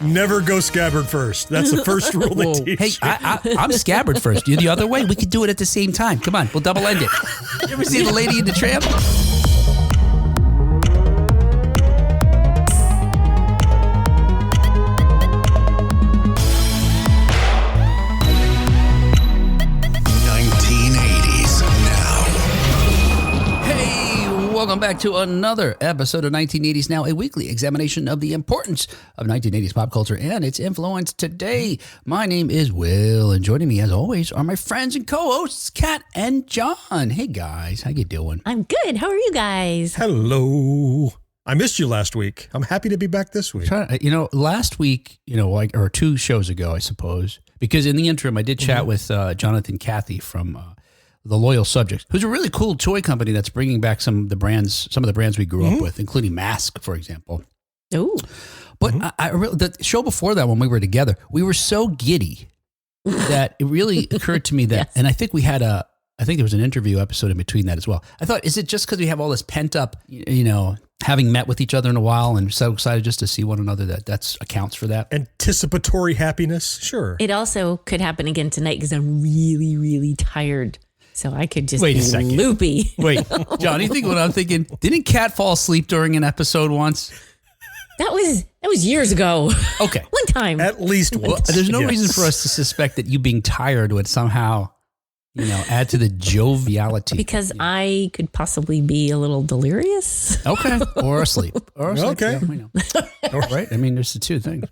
Never go scabbard first. That's the first rule they teach. Hey, I'm scabbard first. You're the other way. We could do it at the same time. Come on, we'll double end it. You ever see the Lady in the Tramp? Welcome back to another episode of 1980s Now, a weekly examination of the importance of 1980s pop culture and its influence today. My name is Will, and joining me as always are my friends and co-hosts, Kat and John. Hey guys, how you doing? I'm good. How are you guys? Hello. I missed you last week. I'm happy to be back this week. Last week, or 2 shows ago, I suppose, because in the interim, I did chat with Jonathan Cathy from The Loyal Subjects, who's a really cool toy company that's bringing back some of the brands we grew up with, including Mask, for example. Oh, but the show before that, when we were together, we were so giddy that it really occurred to me that, yes. And I think I think there was an interview episode in between that as well. I thought, is it just because we have all this pent up, having met with each other in a while and so excited just to see one another that accounts for that? Anticipatory happiness, sure. It also could happen again tonight because I'm really, really tired. So I could just be loopy. Wait, John, you think what I'm thinking? Didn't Kat fall asleep during an episode once? That was years ago. Okay. One time. At least once. There's no reason for us to suspect that you being tired would somehow, add to the joviality. Because I could possibly be a little delirious. Okay. Or asleep. Okay. Yeah, we know. Right? I mean, there's the two things.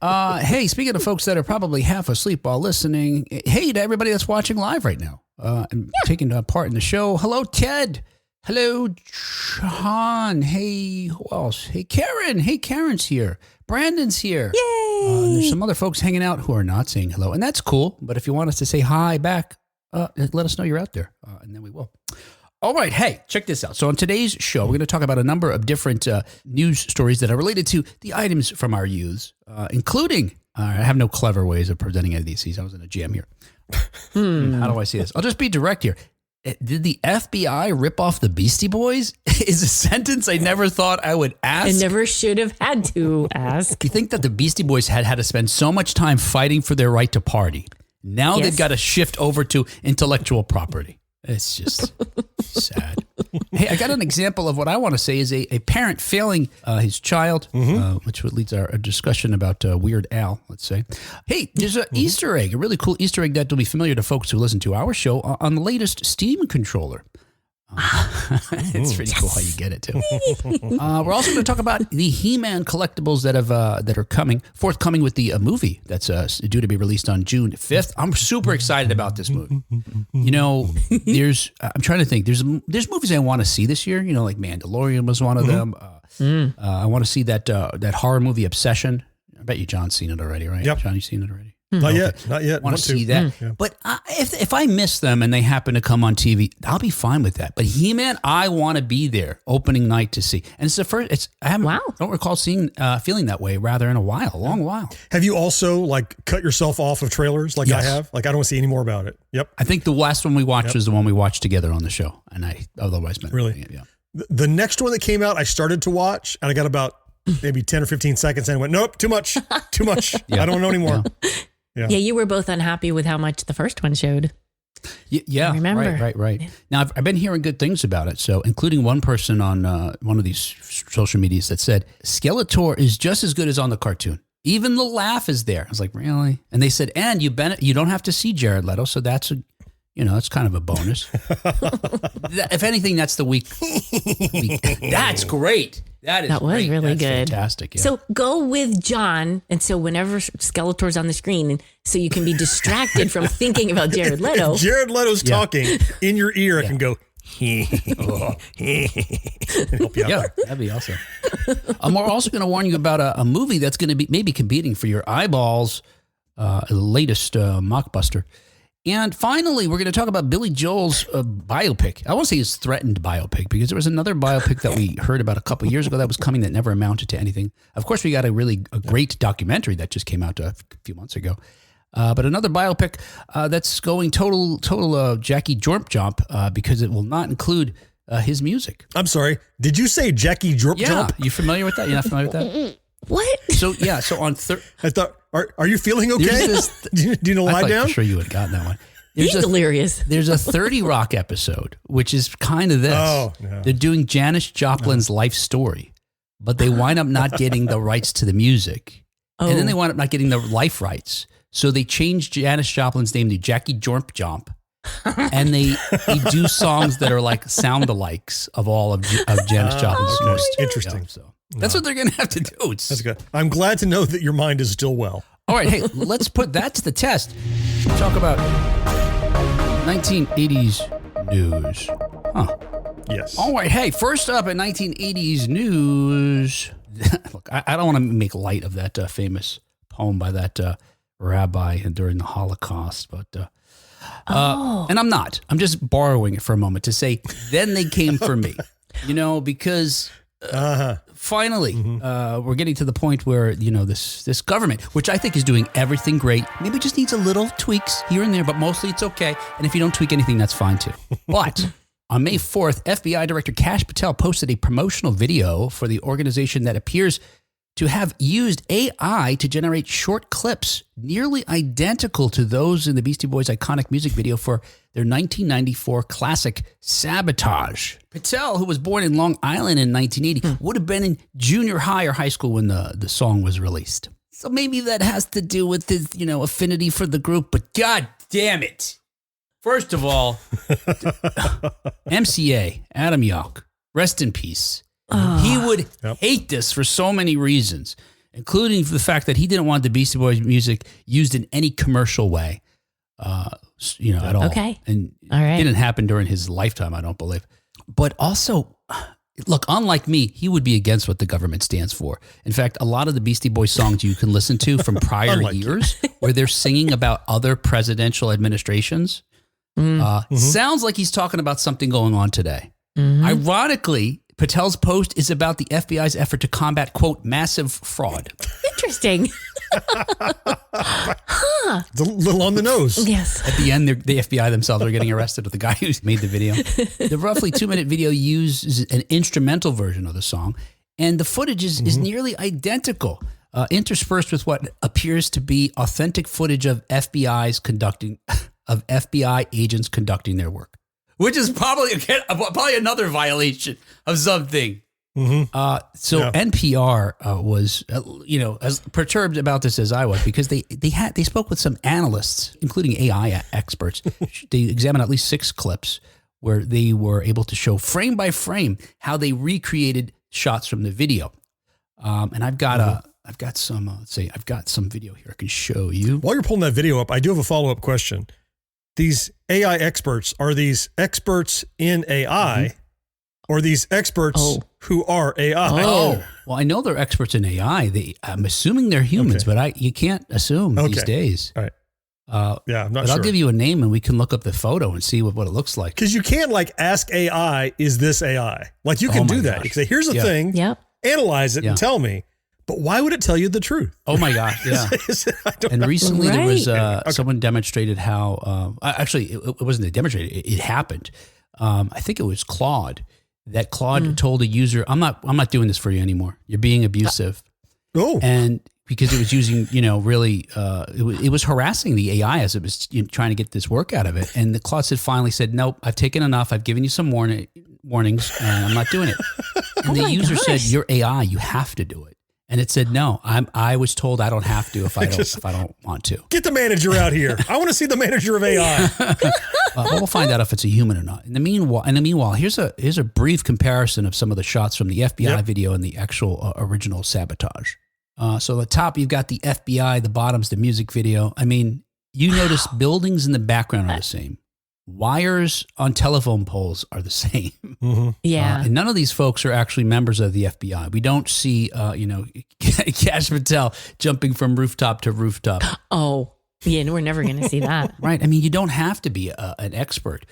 Hey, speaking of folks that are probably half asleep while listening, hey to everybody that's watching live right now and taking part in the show. Hello, Ted. Hello, John. Hey, who else? Hey, Karen. Hey, Karen's here. Brandon's here. Yay! There's some other folks hanging out who are not saying hello, and that's cool. But if you want us to say hi back, let us know you're out there, and then we will. All right. Hey, check this out. So on today's show, we're going to talk about a number of different news stories that are related to the items from our youth, including, I have no clever ways of presenting any of these. I was in a jam here. How do I see this? I'll just be direct here. Did the FBI rip off the Beastie Boys? Is a sentence I never thought I would ask. I never should have had to ask. You think that the Beastie Boys had to spend so much time fighting for their right to party. Now they've got to shift over to intellectual property. It's just sad. Hey, I got an example of what I want to say is a parent failing his child, which leads our discussion about Weird Al, let's say. Hey, there's an Easter egg, a really cool Easter egg that will be familiar to folks who listen to our show on the latest Steam controller. It's pretty cool how you get it too. We're also going to talk about the He-Man collectibles that are forthcoming with the movie that's due to be released on June 5th. I'm super excited about this movie. I'm trying to think. There's movies I want to see this year. Like Mandalorian was one of them. I want to see that horror movie Obsession. I bet you John's seen it already, right? Yep. John, you've seen it already. Not yet. I want to see that. Yeah. But if I miss them and they happen to come on TV, I'll be fine with that. But He-Man, I want to be there opening night to see. And it's the first. I don't recall feeling that way rather in a long while. Have you also cut yourself off of trailers like I have? I don't want to see any more about it. Yep. I think the last one we watched was the one we watched together on the show, and I otherwise meant really. It, yeah. The next one that came out, I started to watch, and I got about maybe 10 or 15 seconds, and I went, nope, too much. I don't know anymore. Yeah, you were both unhappy with how much the first one showed. Yeah, I remember. Right. Now, I've been hearing good things about it. So, including one person on one of these social medias that said, Skeletor is just as good as on the cartoon. Even the laugh is there. I was like, really? And they said, and you don't have to see Jared Leto, so that's that's kind of a bonus. If anything, that's the week. That's great. That was great. Really that's good. Fantastic. Yeah. So go with John, and so whenever Skeletor's on the screen, so you can be distracted from thinking about Jared Leto. If Jared Leto's talking in your ear, I can go. Help you out there. That'd be awesome. We're also going to warn you about a movie that's going to be maybe competing for your eyeballs. The latest mockbuster. And finally, we're going to talk about Billy Joel's biopic. I won't say his threatened biopic, because there was another biopic that we heard about a couple of years ago that was coming that never amounted to anything. Of course, we got a great documentary that just came out a few months ago. But another biopic that's going total Jackie Jump because it will not include his music. I'm sorry. Did you say Jackie Jump? You familiar with that? You're not familiar with that? What? So on I thought, are you feeling okay? Do you need to lie down? I'm sure you had gotten that one. He's delirious. There's a 30 Rock episode, which is kind of this. Oh, no. They're doing Janis Joplin's life story, but they wind up not getting the rights to the music. Oh. And then they wind up not getting the life rights. So they changed Janis Joplin's name to Jackie Jormp Jomp. And they do songs that are like sound-alikes of all of Janis Joplin's music. Interesting. So that's what they're going to have to do. That's good. I'm glad to know that your mind is still well. All right, hey, let's put that to the test. Talk about 1980s news. Huh. Yes. All right, hey, first up in 1980s news. Look, I don't want to make light of that famous poem by that rabbi during the Holocaust, but and I'm not. I'm just borrowing it for a moment to say, then they came for me, because finally we're getting to the point where, this government, which I think is doing everything great, maybe just needs a little tweaks here and there, but mostly it's okay. And if you don't tweak anything, that's fine too. But on May 4th, FBI Director Kash Patel posted a promotional video for the organization that appears to have used AI to generate short clips nearly identical to those in the Beastie Boys' iconic music video for their 1994 classic Sabotage. Patel, who was born in Long Island in 1980, would have been in junior high or high school when the song was released. So maybe that has to do with his, affinity for the group, but God damn it. First of all, MCA, Adam Yauch, rest in peace. He would hate this for so many reasons, including the fact that he didn't want the Beastie Boys music used in any commercial way, at all. Okay. And all right. It didn't happen during his lifetime, I don't believe. But also, look, unlike me, he would be against what the government stands for. In fact, a lot of the Beastie Boys songs you can listen to from prior years where they're singing about other presidential administrations sounds like he's talking about something going on today. Ironically, Patel's post is about the FBI's effort to combat, quote, massive fraud. Interesting. It's a little on the nose. Yes. At the end, the FBI themselves are getting arrested with the guy who made the video. The roughly 2-minute video uses an instrumental version of the song, and the footage is nearly identical, interspersed with what appears to be authentic footage of FBI agents conducting their work. Which is probably another violation of something. NPR was, as perturbed about this as I was, because they spoke with some analysts, including AI experts. They examined at least 6 clips where they were able to show frame by frame how they recreated shots from the video. And I've got some video here I can show you. While you're pulling that video up, I do have a follow-up question. These AI experts, are these experts in AI or these experts who are AI? Oh, well, I know they're experts in AI. I'm assuming they're humans, but you can't assume these days. All right. I'm not but sure. I'll give you a name and we can look up the photo and see what it looks like. Because you can't ask AI, is this AI? Like you can do that. You can say, here's a thing, analyze it and tell me. But why would it tell you the truth? Oh my gosh, yeah. And recently there was someone demonstrated how, actually it wasn't a demonstrated, it happened. I think it was Claude. That Claude told a user, I'm not doing this for you anymore. You're being abusive. And because it was using, really, it was harassing the AI as it was trying to get this work out of it. And the Claude finally said, nope, I've taken enough. I've given you some warnings and I'm not doing it. And the user said, you're AI, you have to do it. And it said, no, I was told I don't have to if I don't want to. Get the manager out here. I want to see the manager of AI. But we'll find out if it's a human or not. In the meanwhile, here's a brief comparison of some of the shots from the FBI video and the actual original Sabotage. So the top, you've got the FBI, the bottom's the music video. I mean, you notice buildings in the background are the same. Wires on telephone poles are the same. Yeah. And none of these folks are actually members of the FBI. We don't see, Kash Patel jumping from rooftop to rooftop. Oh, yeah. We're never going to see that. Right. I mean, you don't have to be an expert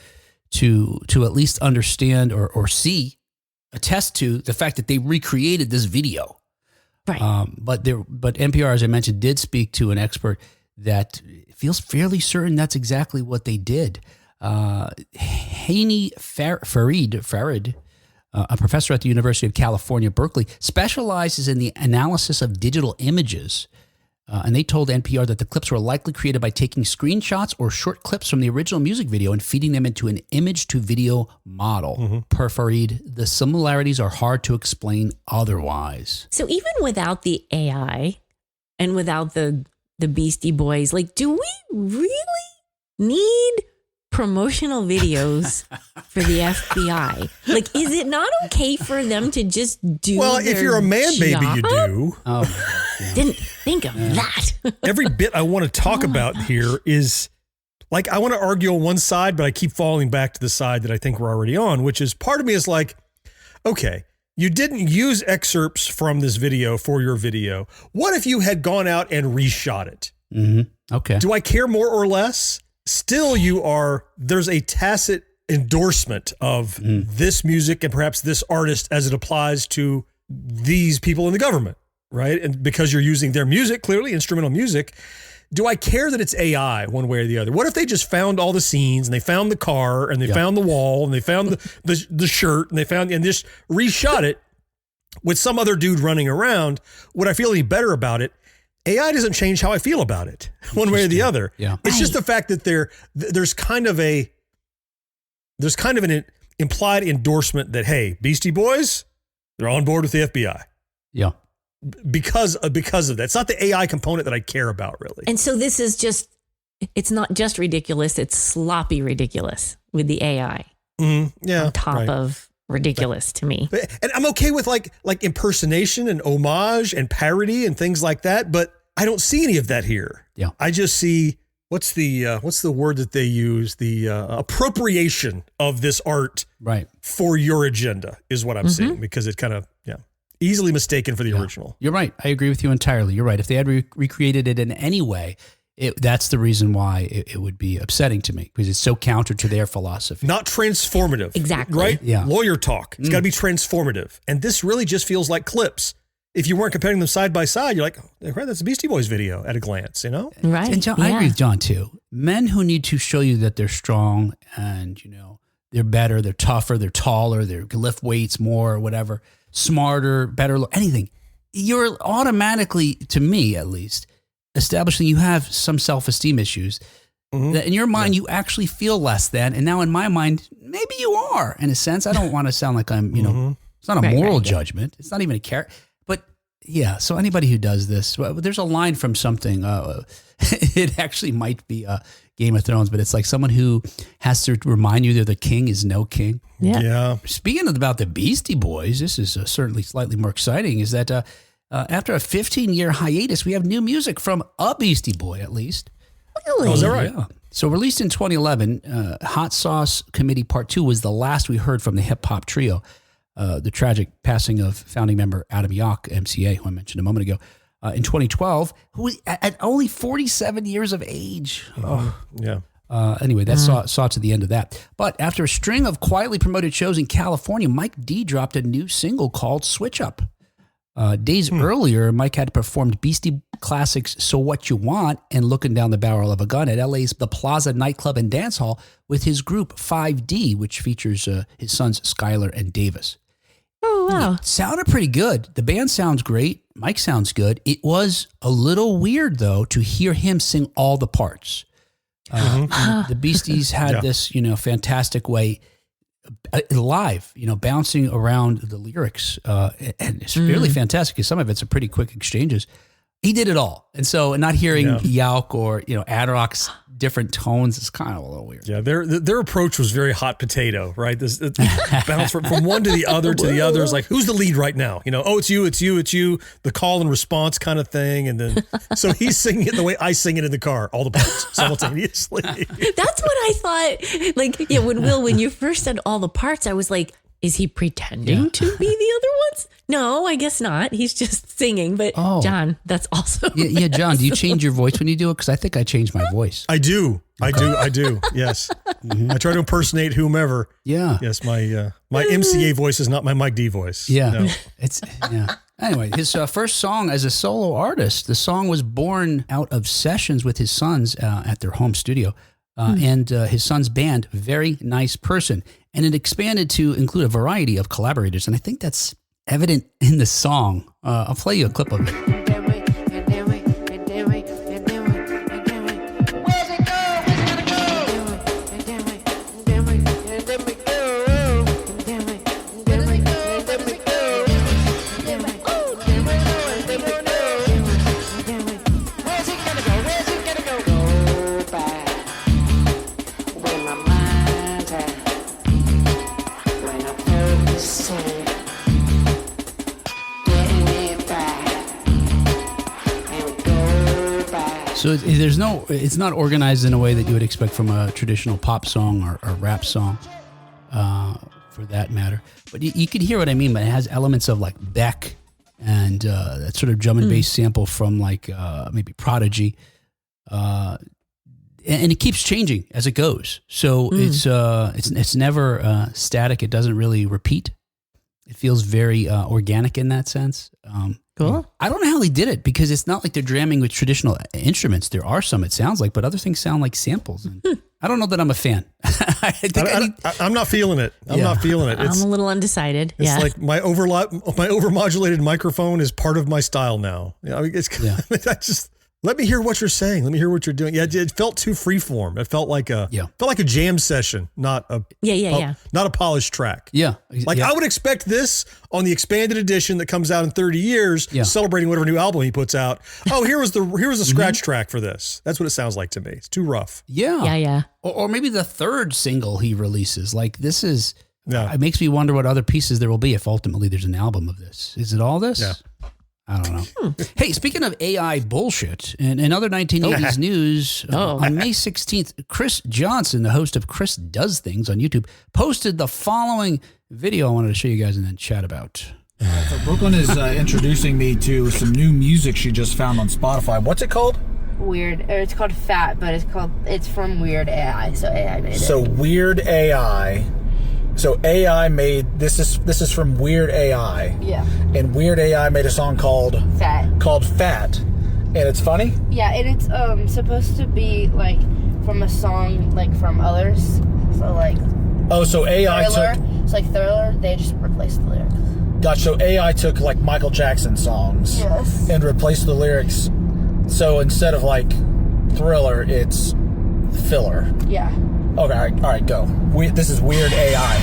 to at least understand or see, attest to the fact that they recreated this video. Right. But NPR, as I mentioned, did speak to an expert that feels fairly certain that's exactly what they did. Haney Farid, a professor at the University of California, Berkeley, specializes in the analysis of digital images. And they told NPR that the clips were likely created by taking screenshots or short clips from the original music video and feeding them into an image-to-video model. Per Farid, the similarities are hard to explain otherwise. So even without the AI and without the Beastie Boys, like, do we really need promotional videos for the FBI? Like, is it not okay for them to just do if you're a man, job? baby, you do. Oh, yeah. Didn't think of that. Every bit I want to talk about here is like, I want to argue on one side, but I keep falling back to the side that I think we're already on, which is part of me is like, okay, you didn't use excerpts from this video for your video. What if you had gone out and reshot it? Okay. Do I care more or less? Still, there's a tacit endorsement of this music and perhaps this artist as it applies to these people in the government, right? And because you're using their music, clearly instrumental music, do I care that it's AI one way or the other? What if they just found all the scenes and they found the car and they found the wall and they found the shirt and and just reshot it with some other dude running around? Would I feel any better about it? AI doesn't change how I feel about it one way or the other. Yeah. It's just the fact that there's kind of an implied endorsement that, hey, Beastie Boys, they're on board with the FBI. Yeah. Because of that. It's not the AI component that I care about, really. And so this is it's not just ridiculous, it's sloppy ridiculous with the AI on top of ridiculous to me. And I'm okay with like impersonation and homage and parody and things like that, but I don't see any of that here. Yeah. I just see what's the word that they use? The appropriation of this art for your agenda is what I'm seeing, because it kind of easily mistaken for the original. You're right. I agree with you entirely. You're right. If they had recreated it in any way, that's the reason why it would be upsetting to me, because it's so counter to their philosophy. Not transformative. Exactly. Right? Yeah. Lawyer talk. It's got to be transformative. And this really just feels like clips. If you weren't comparing them side by side, you're like, oh, that's a Beastie Boys video at a glance, you know? Right. And John, I agree with John too. Men who need to show you that they're strong and, they're better, they're tougher, they're taller, they can lift weights more or whatever, smarter, better, anything. You're automatically, to me at least, establishing you have some self-esteem issues. That in your mind, you actually feel less than. And now in my mind, maybe you are, in a sense. I don't want to sound like I'm, it's not a moral judgment. It's not even a character. But yeah, so anybody who does this, there's a line from something. It actually might be Game of Thrones, but it's like someone who has to remind you that the king is no king. Yeah. Speaking about the Beastie Boys, this is certainly slightly more exciting, is that after a 15-year hiatus, we have new music from a Beastie Boy, at least. Really? Oh, is that right? Yeah. So released in 2011, Hot Sauce Committee Part 2 was the last we heard from the hip-hop trio. The tragic passing of founding member Adam Yauch, MCA, who I mentioned a moment ago, in 2012, who at only 47 years of age. Anyway, that saw to the end of that. But after a string of quietly promoted shows in California, Mike D dropped a new single called Switch Up. Days earlier, Mike had performed Beastie Classics' So What You Want and Looking Down the Barrel of a Gun at LA's The Plaza nightclub and dance hall with his group 5D, which features his sons Skylar and Davis. Oh, wow. It sounded pretty good. The band sounds great. Mike sounds good. It was a little weird, though, to hear him sing all the parts. The Beasties had this, fantastic way live, bouncing around the lyrics. And it's really fantastic because some of it's a pretty quick exchanges. He did it all. And so not hearing Yauch or, Ad-Rock's different tones is kind of a little weird. Yeah, their approach was very hot potato, right? This bounce from one to the other to the other. It's like, who's the lead right now? It's you, the call and response kind of thing. And then, so he's singing it the way I sing it in the car, all the parts simultaneously. That's what I thought. When you first said all the parts, I was like, is he pretending to be the other ones? No, I guess not. He's just singing. But John, that's also yeah. John, do you change your voice when you do it? Because I think I changed my voice. I do. Yes. I try to impersonate whomever. Yeah. Yes. My MCA voice is not my Mike D voice. Yeah. No. Anyway, his first song as a solo artist, the song was born out of sessions with his sons at their home studio. and his son's band, Very Nice Person. And it expanded to include a variety of collaborators. And I think that's evident in the song. I'll play you a clip of it. So it's not organized in a way that you would expect from a traditional pop song or rap song, for that matter. But you can hear what I mean, but it has elements of like Beck and that sort of drum and bass sample from like maybe Prodigy. And it keeps changing as it goes. So it's never static. It doesn't really repeat. It feels very organic in that sense. Cool. I don't know how they did it because it's not like they're jamming with traditional instruments. There are some, it sounds like, but other things sound like samples. And I don't know that I'm a fan. I'm not feeling it. I'm not feeling it. I'm a little undecided. It's like my overmodulated microphone is part of my style now. I mean, I just let me hear what you're saying. Let me hear what you're doing. Yeah, it felt too freeform. It felt like a jam session, not a not a polished track. Yeah, I would expect this on the expanded edition that comes out in 30 years, celebrating whatever new album he puts out. Oh, here was the scratch track for this. That's what it sounds like to me. It's too rough. Yeah. Or maybe the third single he releases. Like this is. It makes me wonder what other pieces there will be if ultimately there's an album of this. Is it all this? Yeah. I don't know. Hey, speaking of AI bullshit, and other 1980s news, on May 16th, Chris Johnson, the host of Chris Does Things on YouTube, posted the following video I wanted to show you guys and then chat about. So Brooklyn is introducing me to some new music she just found on Spotify. What's it called? Weird. It's called Fat, but it's from Weird AI, so AI made it. So Weird AI. So AI made this is from Weird AI. Yeah. And Weird AI made a song called Fat. And it's funny? Yeah, and it's supposed to be like from a song like from others. So like so AI Thriller. took It's like Thriller, they just replaced the lyrics. Gotcha. So AI took like Michael Jackson songs and replaced the lyrics. So instead of like Thriller, it's filler. Yeah. Okay, all right, go. This is Weird AI.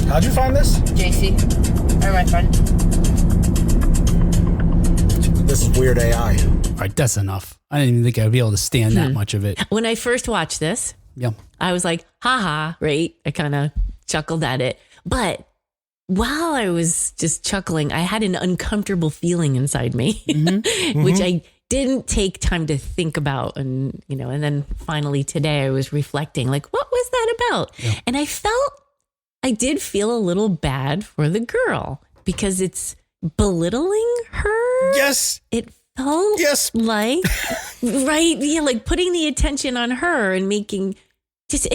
How'd you find this? JC, or my friend. This is Weird AI. All right, that's enough. I didn't even think I'd be able to stand that much of it. When I first watched this, I was like, haha, right? I kind of chuckled at it. But while I was just chuckling, I had an uncomfortable feeling inside me, which I didn't take time to think about. And, and then finally today I was reflecting, like, what was that about? Yeah. And I did feel a little bad for the girl because it's belittling her. Yes. It felt like, right. Yeah. Like putting the attention on her and it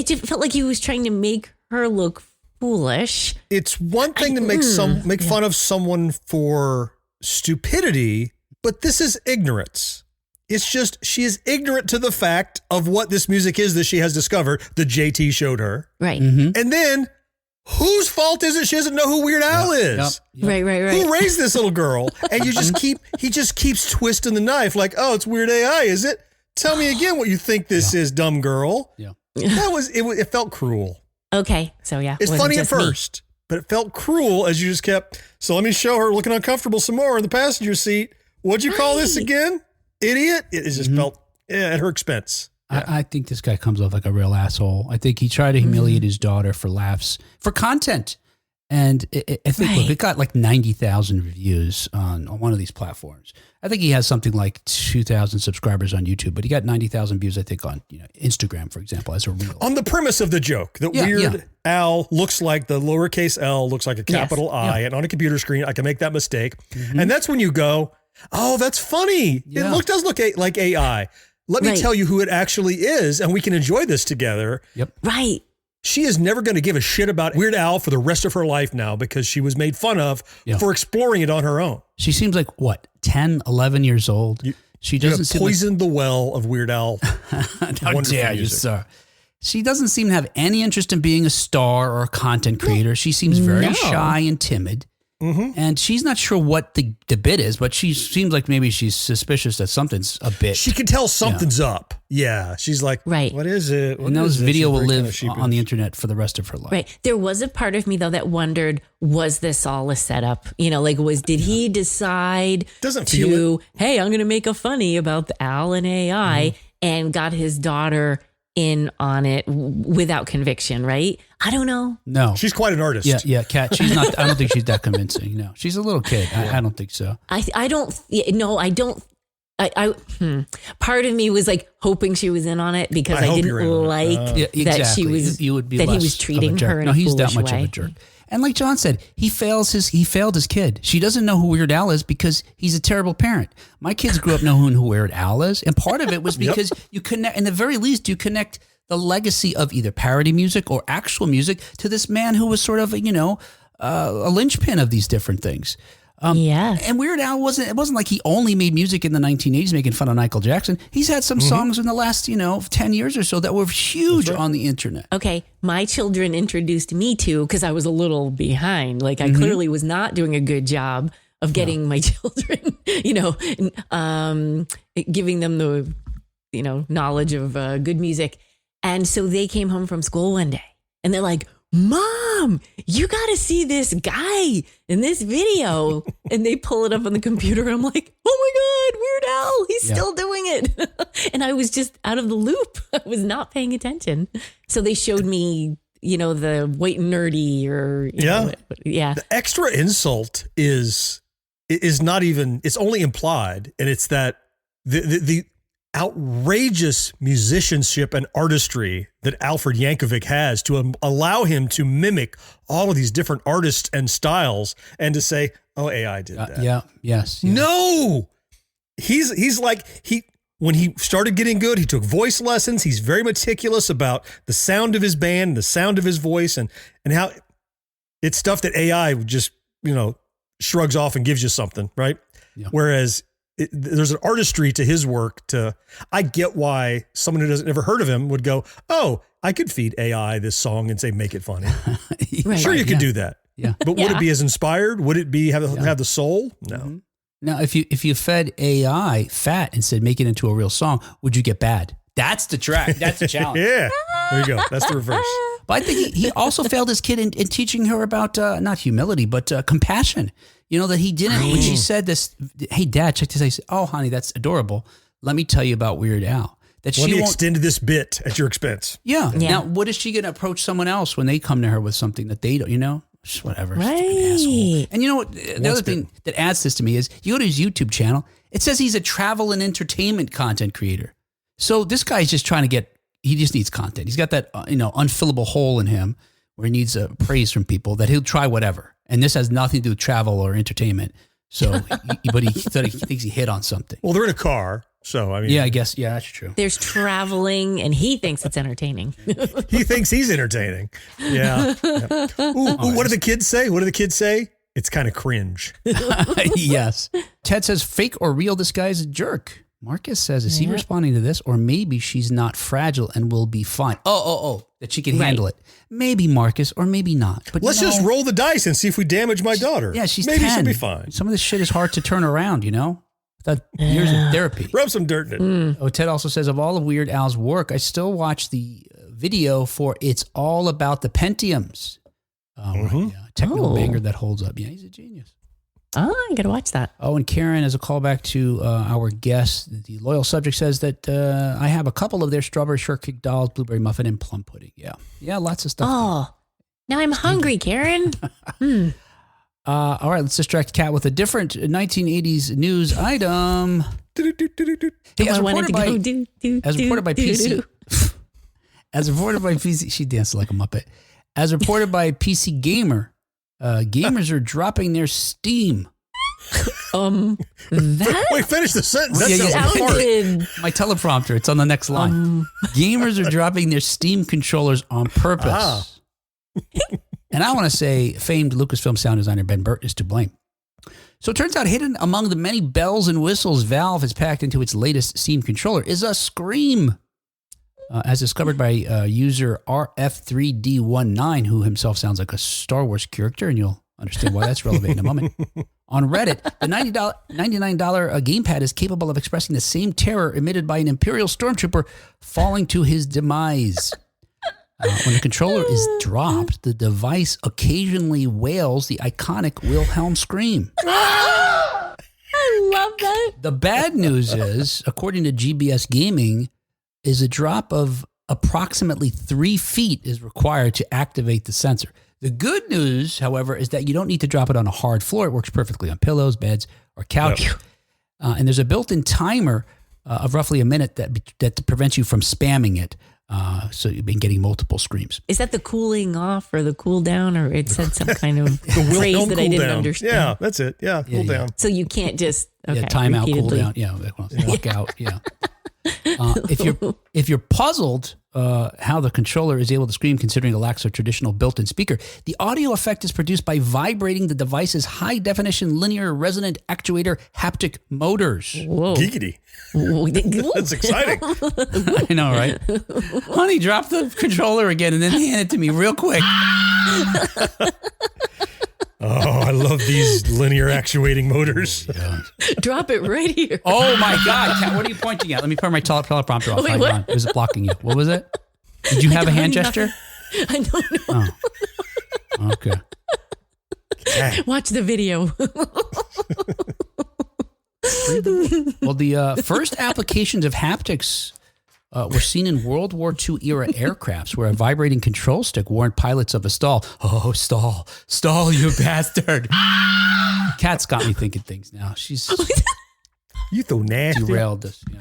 just felt like he was trying to make her look foolish. It's one thing to make fun of someone for stupidity, but this is ignorance. It's just she is ignorant to the fact of what this music is that she has discovered that JT showed her. Right. And then whose fault is it she doesn't know who Weird Al is? Yep. Right. Who raised this little girl? And he just keeps twisting the knife like, oh, it's Weird AI, is it? Tell me again what you think this is, dumb girl. Yeah. It felt cruel. Okay, so yeah. It's funny at first, but it felt cruel as you just kept, so let me show her looking uncomfortable some more in the passenger seat. What'd you call this again? Idiot? It just felt at her expense. I think this guy comes off like a real asshole. I think he tried to humiliate his daughter for laughs, for content. And I think, look, it got like 90,000 reviews on one of these platforms. I think he has something like 2,000 subscribers on YouTube, but he got 90,000 views, I think, on Instagram, for example, as a reel. On the premise of the joke, that Weird Al looks like the lowercase L, looks like a capital I, and on a computer screen, I can make that mistake. And that's when you go, oh, that's funny. Yeah. It does look like AI. Let me tell you who it actually is, and we can enjoy this together. Yep. Right. She is never going to give a shit about Weird Al for the rest of her life now because she was made fun of for exploring it on her own. She seems like, what, 10, 11 years old. She You doesn't have seem poisoned the well of Weird Al. How wonderful dare you, music. sir? She doesn't seem to have any interest in being a star or a content creator. She seems very shy and timid. And she's not sure what the bit is, but she seems like maybe she's suspicious that something's a bit. She can tell something's up. Yeah. She's like, Right. what is it? What and those is it? video She's will very live kinda sheepish. on the internet for the rest of her life. Right. There was a part of me though that wondered, was this all a setup? You know, like did he decide Doesn't feel hey, I'm going to make a funny about the Al and AI and got his daughter in on it without conviction, right? I don't know. No. She's quite an artist. Yeah, Kat, she's not, I don't think she's that convincing. No, she's a little kid. I don't think so. I don't, no, I don't. Part of me was like hoping she was in on it because I I hope didn't you're in on it. like Yeah, exactly. that she was, You would be that he less was treating of a jerk. her in No, a he's that foolish much way. of a jerk. And like John said, he failed his kid. She doesn't know who Weird Al is because he's a terrible parent. My kids grew up knowing who Weird Al is, and part of it was because you connect. In the very least, you connect the legacy of either parody music or actual music to this man who was sort of a linchpin of these different things. Yeah. And Weird Al it wasn't like he only made music in the 1980s making fun of Michael Jackson. He's had some songs in the last 10 years or so that were huge on the internet. Okay, my children introduced me to, because I was a little behind. Like I clearly was not doing a good job of getting my children, giving them the, knowledge of good music. And so they came home from school one day and they're like, Mom, you got to see this guy in this video. And they pull it up on the computer. I'm like, oh my God, Weird Al, he's still doing it. And I was just out of the loop. I was not paying attention. So they showed me, the white nerdy or, The extra insult is not even, it's only implied. And it's that the outrageous musicianship and artistry that Alfred Yankovic has to allow him to mimic all of these different artists and styles and to say, oh, AI did that. Yes. No, he's like, when he started getting good, he took voice lessons. He's very meticulous about the sound of his band, the sound of his voice, and how it's stuff that AI just, shrugs off and gives you something, right? Yeah. Whereas there's an artistry to his work. I get why someone who doesn't ever heard of him would go, oh, I could feed AI this song and say, make it funny. Right. Sure, you could do that. Yeah. But would it be as inspired? Would it be have the soul? No. Mm-hmm. Now, if you fed AI fat and said, make it into a real song, would you get bad? That's the track. That's the challenge. Yeah. There you go. That's the reverse. But I think he also failed his kid in teaching her about not humility, but compassion. That he didn't, when she said this, hey, Dad, check this out. He said, oh, honey, that's adorable. Let me tell you about Weird Al. Let me extend this bit at your expense. Yeah. Now, what is she going to approach someone else when they come to her with something that they don't, just whatever. Right. Asshole. And you know what? The other thing that adds this to me is you go to his YouTube channel, it says he's a travel and entertainment content creator. So this guy's just trying to he just needs content. He's got that, unfillable hole in him where he needs praise from people that he'll try whatever. And this has nothing to do with travel or entertainment. So, but he thinks he hit on something. Well, they're in a car. So, I mean. Yeah, I guess. Yeah, that's true. There's traveling and he thinks it's entertaining. He thinks he's entertaining. Yeah. Ooh, what do the kids say? What do the kids say? It's kind of cringe. Yes. Ted says, fake or real, this guy's a jerk. Marcus says, is he responding to this? Or maybe she's not fragile and will be fine. Oh, that she can handle it. Maybe Marcus, or maybe not. But let's just roll the dice and see if we damage my daughter. Yeah, she's maybe 10. she'll be fine. Some of this shit is hard to turn around, Without years of therapy. Rub some dirt in it. Oh, Ted also says, of all of Weird Al's work, I still watch the video for It's All About the Pentiums. Right, yeah. Technical banger that holds up. Yeah, he's a genius. Oh, I got to watch that. Oh, and Karen, as a callback to our guest, the loyal subject says that I have a couple of their strawberry shortcake dolls, blueberry muffin, and plum pudding. Yeah, lots of stuff. Oh, now I'm hungry, Karen. All right, let's distract Kat with a different 1980s news item. Hey, as reported by PC, as reported by PC, she danced like a Muppet. As reported by PC Gamer, gamers are dropping their Steam. That finish the sentence. That sounded my teleprompter. It's on the next line. Gamers are dropping their Steam controllers on purpose. And I want to say famed Lucasfilm sound designer Ben Burt is to blame. So it turns out hidden among the many bells and whistles Valve has packed into its latest Steam controller is a scream. As discovered by user RF3D19, who himself sounds like a Star Wars character, and you'll understand why that's relevant in a moment. On Reddit, the $99 gamepad is capable of expressing the same terror emitted by an Imperial stormtrooper falling to his demise. When the controller is dropped, the device occasionally wails the iconic Wilhelm scream. I love that. The bad news is, according to GBS Gaming, is a drop of approximately 3 feet is required to activate the sensor. The good news, however, is that you don't need to drop it on a hard floor. It works perfectly on pillows, beds, or couches. Yep. And there's a built-in timer of roughly a minute that prevents you from spamming it. So you've been getting multiple screams. Is that the cooling off or the cool down, or it said some kind of phrase that I didn't understand? Yeah, that's it. Yeah, cool down. So you can't just time out, cool down. Yeah, walk out. Yeah. If you're puzzled how the controller is able to scream considering it lacks a traditional built-in speaker, the audio effect is produced by vibrating the device's high-definition linear resonant actuator haptic motors. Whoa. Geekity. That's exciting. I know, right? Honey, drop the controller again and then hand it to me real quick. Oh, I love these linear actuating motors. Oh, drop it right here. Oh my God, Kat, what are you pointing at? Let me turn my teleprompter off. Wait, what? Was it blocking you? What was it? Did you have a hand gesture? I don't know. Oh. Okay. Watch the video. Well, the first applications of haptics were seen in World War II era aircrafts where a vibrating control stick warned pilots of a stall. Oh, stall, you bastard. Kat's got me thinking things now. She's you so nasty. Derailed this. Yeah.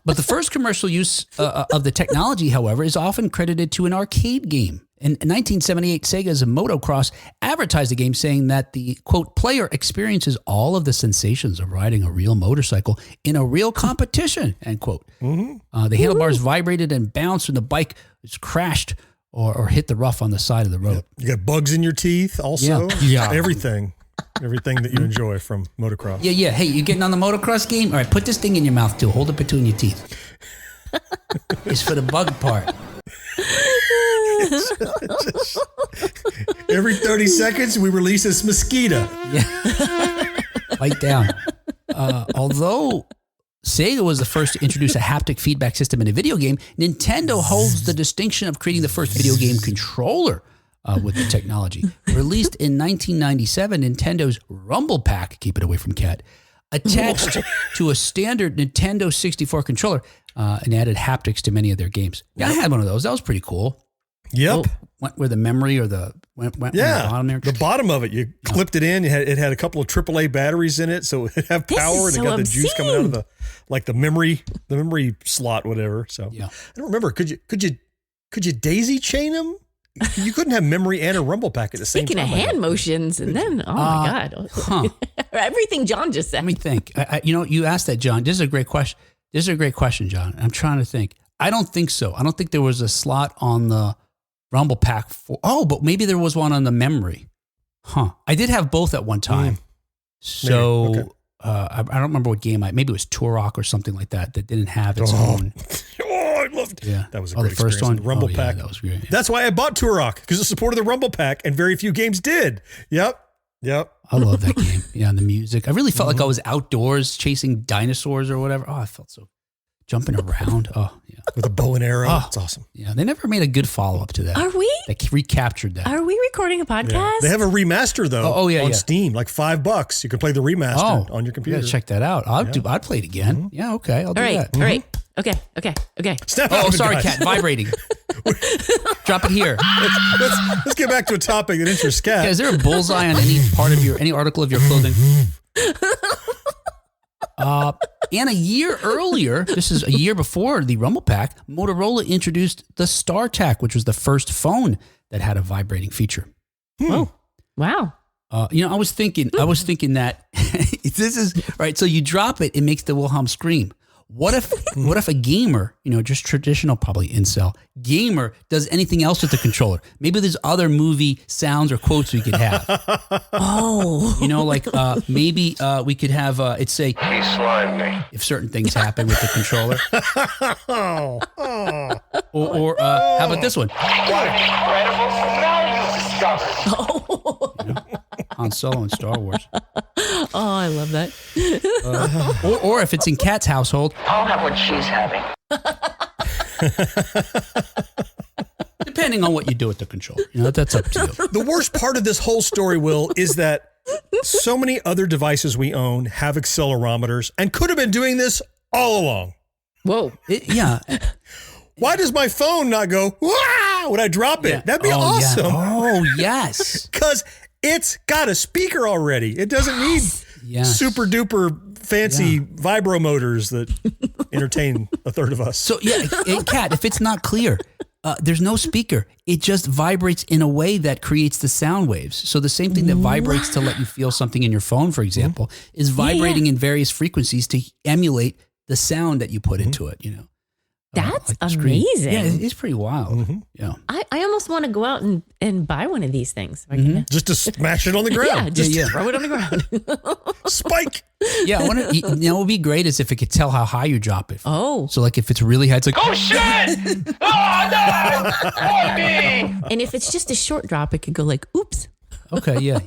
But the first commercial use of the technology, however, is often credited to an arcade game. In 1978, Sega's Motocross advertised the game saying that the, quote, player experiences all of the sensations of riding a real motorcycle in a real competition, end quote. Mm-hmm. The handlebars vibrated and bounced when the bike was crashed or hit the rough on the side of the road. You got bugs in your teeth also. Yeah. Everything that you enjoy from motocross. Yeah. Hey, you getting on the motocross game? All right, put this thing in your mouth too. Hold it between your teeth. It's for the bug part. Every 30 seconds, we release this mosquito. Yeah. Bite down. Although Sega was the first to introduce a haptic feedback system in a video game, Nintendo holds the distinction of creating the first video game controller with the technology. Released in 1997, Nintendo's Rumble Pack, keep it away from Cat, attached to a standard Nintendo 64 controller and added haptics to many of their games. Yeah, I had one of those. That was pretty cool. Yep. Went where the memory or the went on the bottom there. The bottom of it, you clipped it in. It had a couple of AAA batteries in it, so it had power, and it got the juice coming out of the memory slot, whatever. So yeah. I don't remember. Could you daisy chain them? You couldn't have memory and a Rumble Pack at the same time. Speaking of hand motions, and then my God, everything John just said. Let me think. You asked that, John. This is a great question, John. I'm trying to think. I don't think so. I don't think there was a slot on the Rumble Pack but maybe there was one on the memory. I did have both at one time. So okay. I don't remember what game maybe it was Turok or something like that didn't have its own. I loved it. Yeah. That was a great the first experience. one? Rumble Pack. Yeah, that was great. Yeah. That's why I bought Turok, because it supported the Rumble Pack, and very few games did. Yep. I love that game. Yeah, and the music. I really felt like I was outdoors chasing dinosaurs or whatever. Oh, I felt so jumping around. Oh, yeah. With a bow and arrow. Oh, it's awesome. Yeah, they never made a good follow-up to that. Are we? They recaptured that. Are we recording a podcast? Yeah. They have a remaster, though, on yeah. Steam, like $5. You can play the remaster on your computer. You gotta check that out. I'd play it again. Mm-hmm. Yeah, okay. I'll do that. All right. Okay. Snap out of it, sorry, guys. Cat. Vibrating. Drop it here. Let's get back to a topic that interests Cat. Yeah, is there a bullseye on any article of your clothing? And a year earlier, this is a year before the Rumble Pack, Motorola introduced the StarTAC, which was the first phone that had a vibrating feature. Oh, wow. I was thinking that this is right. So you drop it, it makes the Wilhelm scream. What if a gamer, just traditional, probably incel gamer, does anything else with the controller? Maybe there's other movie sounds or quotes we could have. Oh. Maybe we could have it say, "He slimed me," if certain things happen with the controller. Or how about this one? What an incredible smell you discovered. Han Solo in Star Wars. Oh, I love that. Or if it's in Kat's household, I'll have what she's having. depending on what you do with the controller. That's up to you. The worst part of this whole story, Will, is that so many other devices we own have accelerometers and could have been doing this all along. Whoa. Yeah. Why does my phone not go, "Wah!" when I drop it? That'd be awesome. Yeah. Oh, yes. Because it's got a speaker already. It doesn't need super duper fancy vibro motors that entertain a third of us. So, Kat, if it's not clear, there's no speaker. It just vibrates in a way that creates the sound waves. So the same thing that vibrates to let you feel something in your phone, for example, is vibrating in various frequencies to emulate the sound that you put into it, That's like amazing. Yeah, it's pretty wild. Yeah. I almost want to go out and buy one of these things. Just to smash it on the ground. Just throw it on the ground. Spike. Yeah, what would be great is if it could tell how high you drop it. Oh. So like if it's really high, it's like, Oh, shit! Oh, no! Why me? And if it's just a short drop, it could go like, oops. okay, yeah.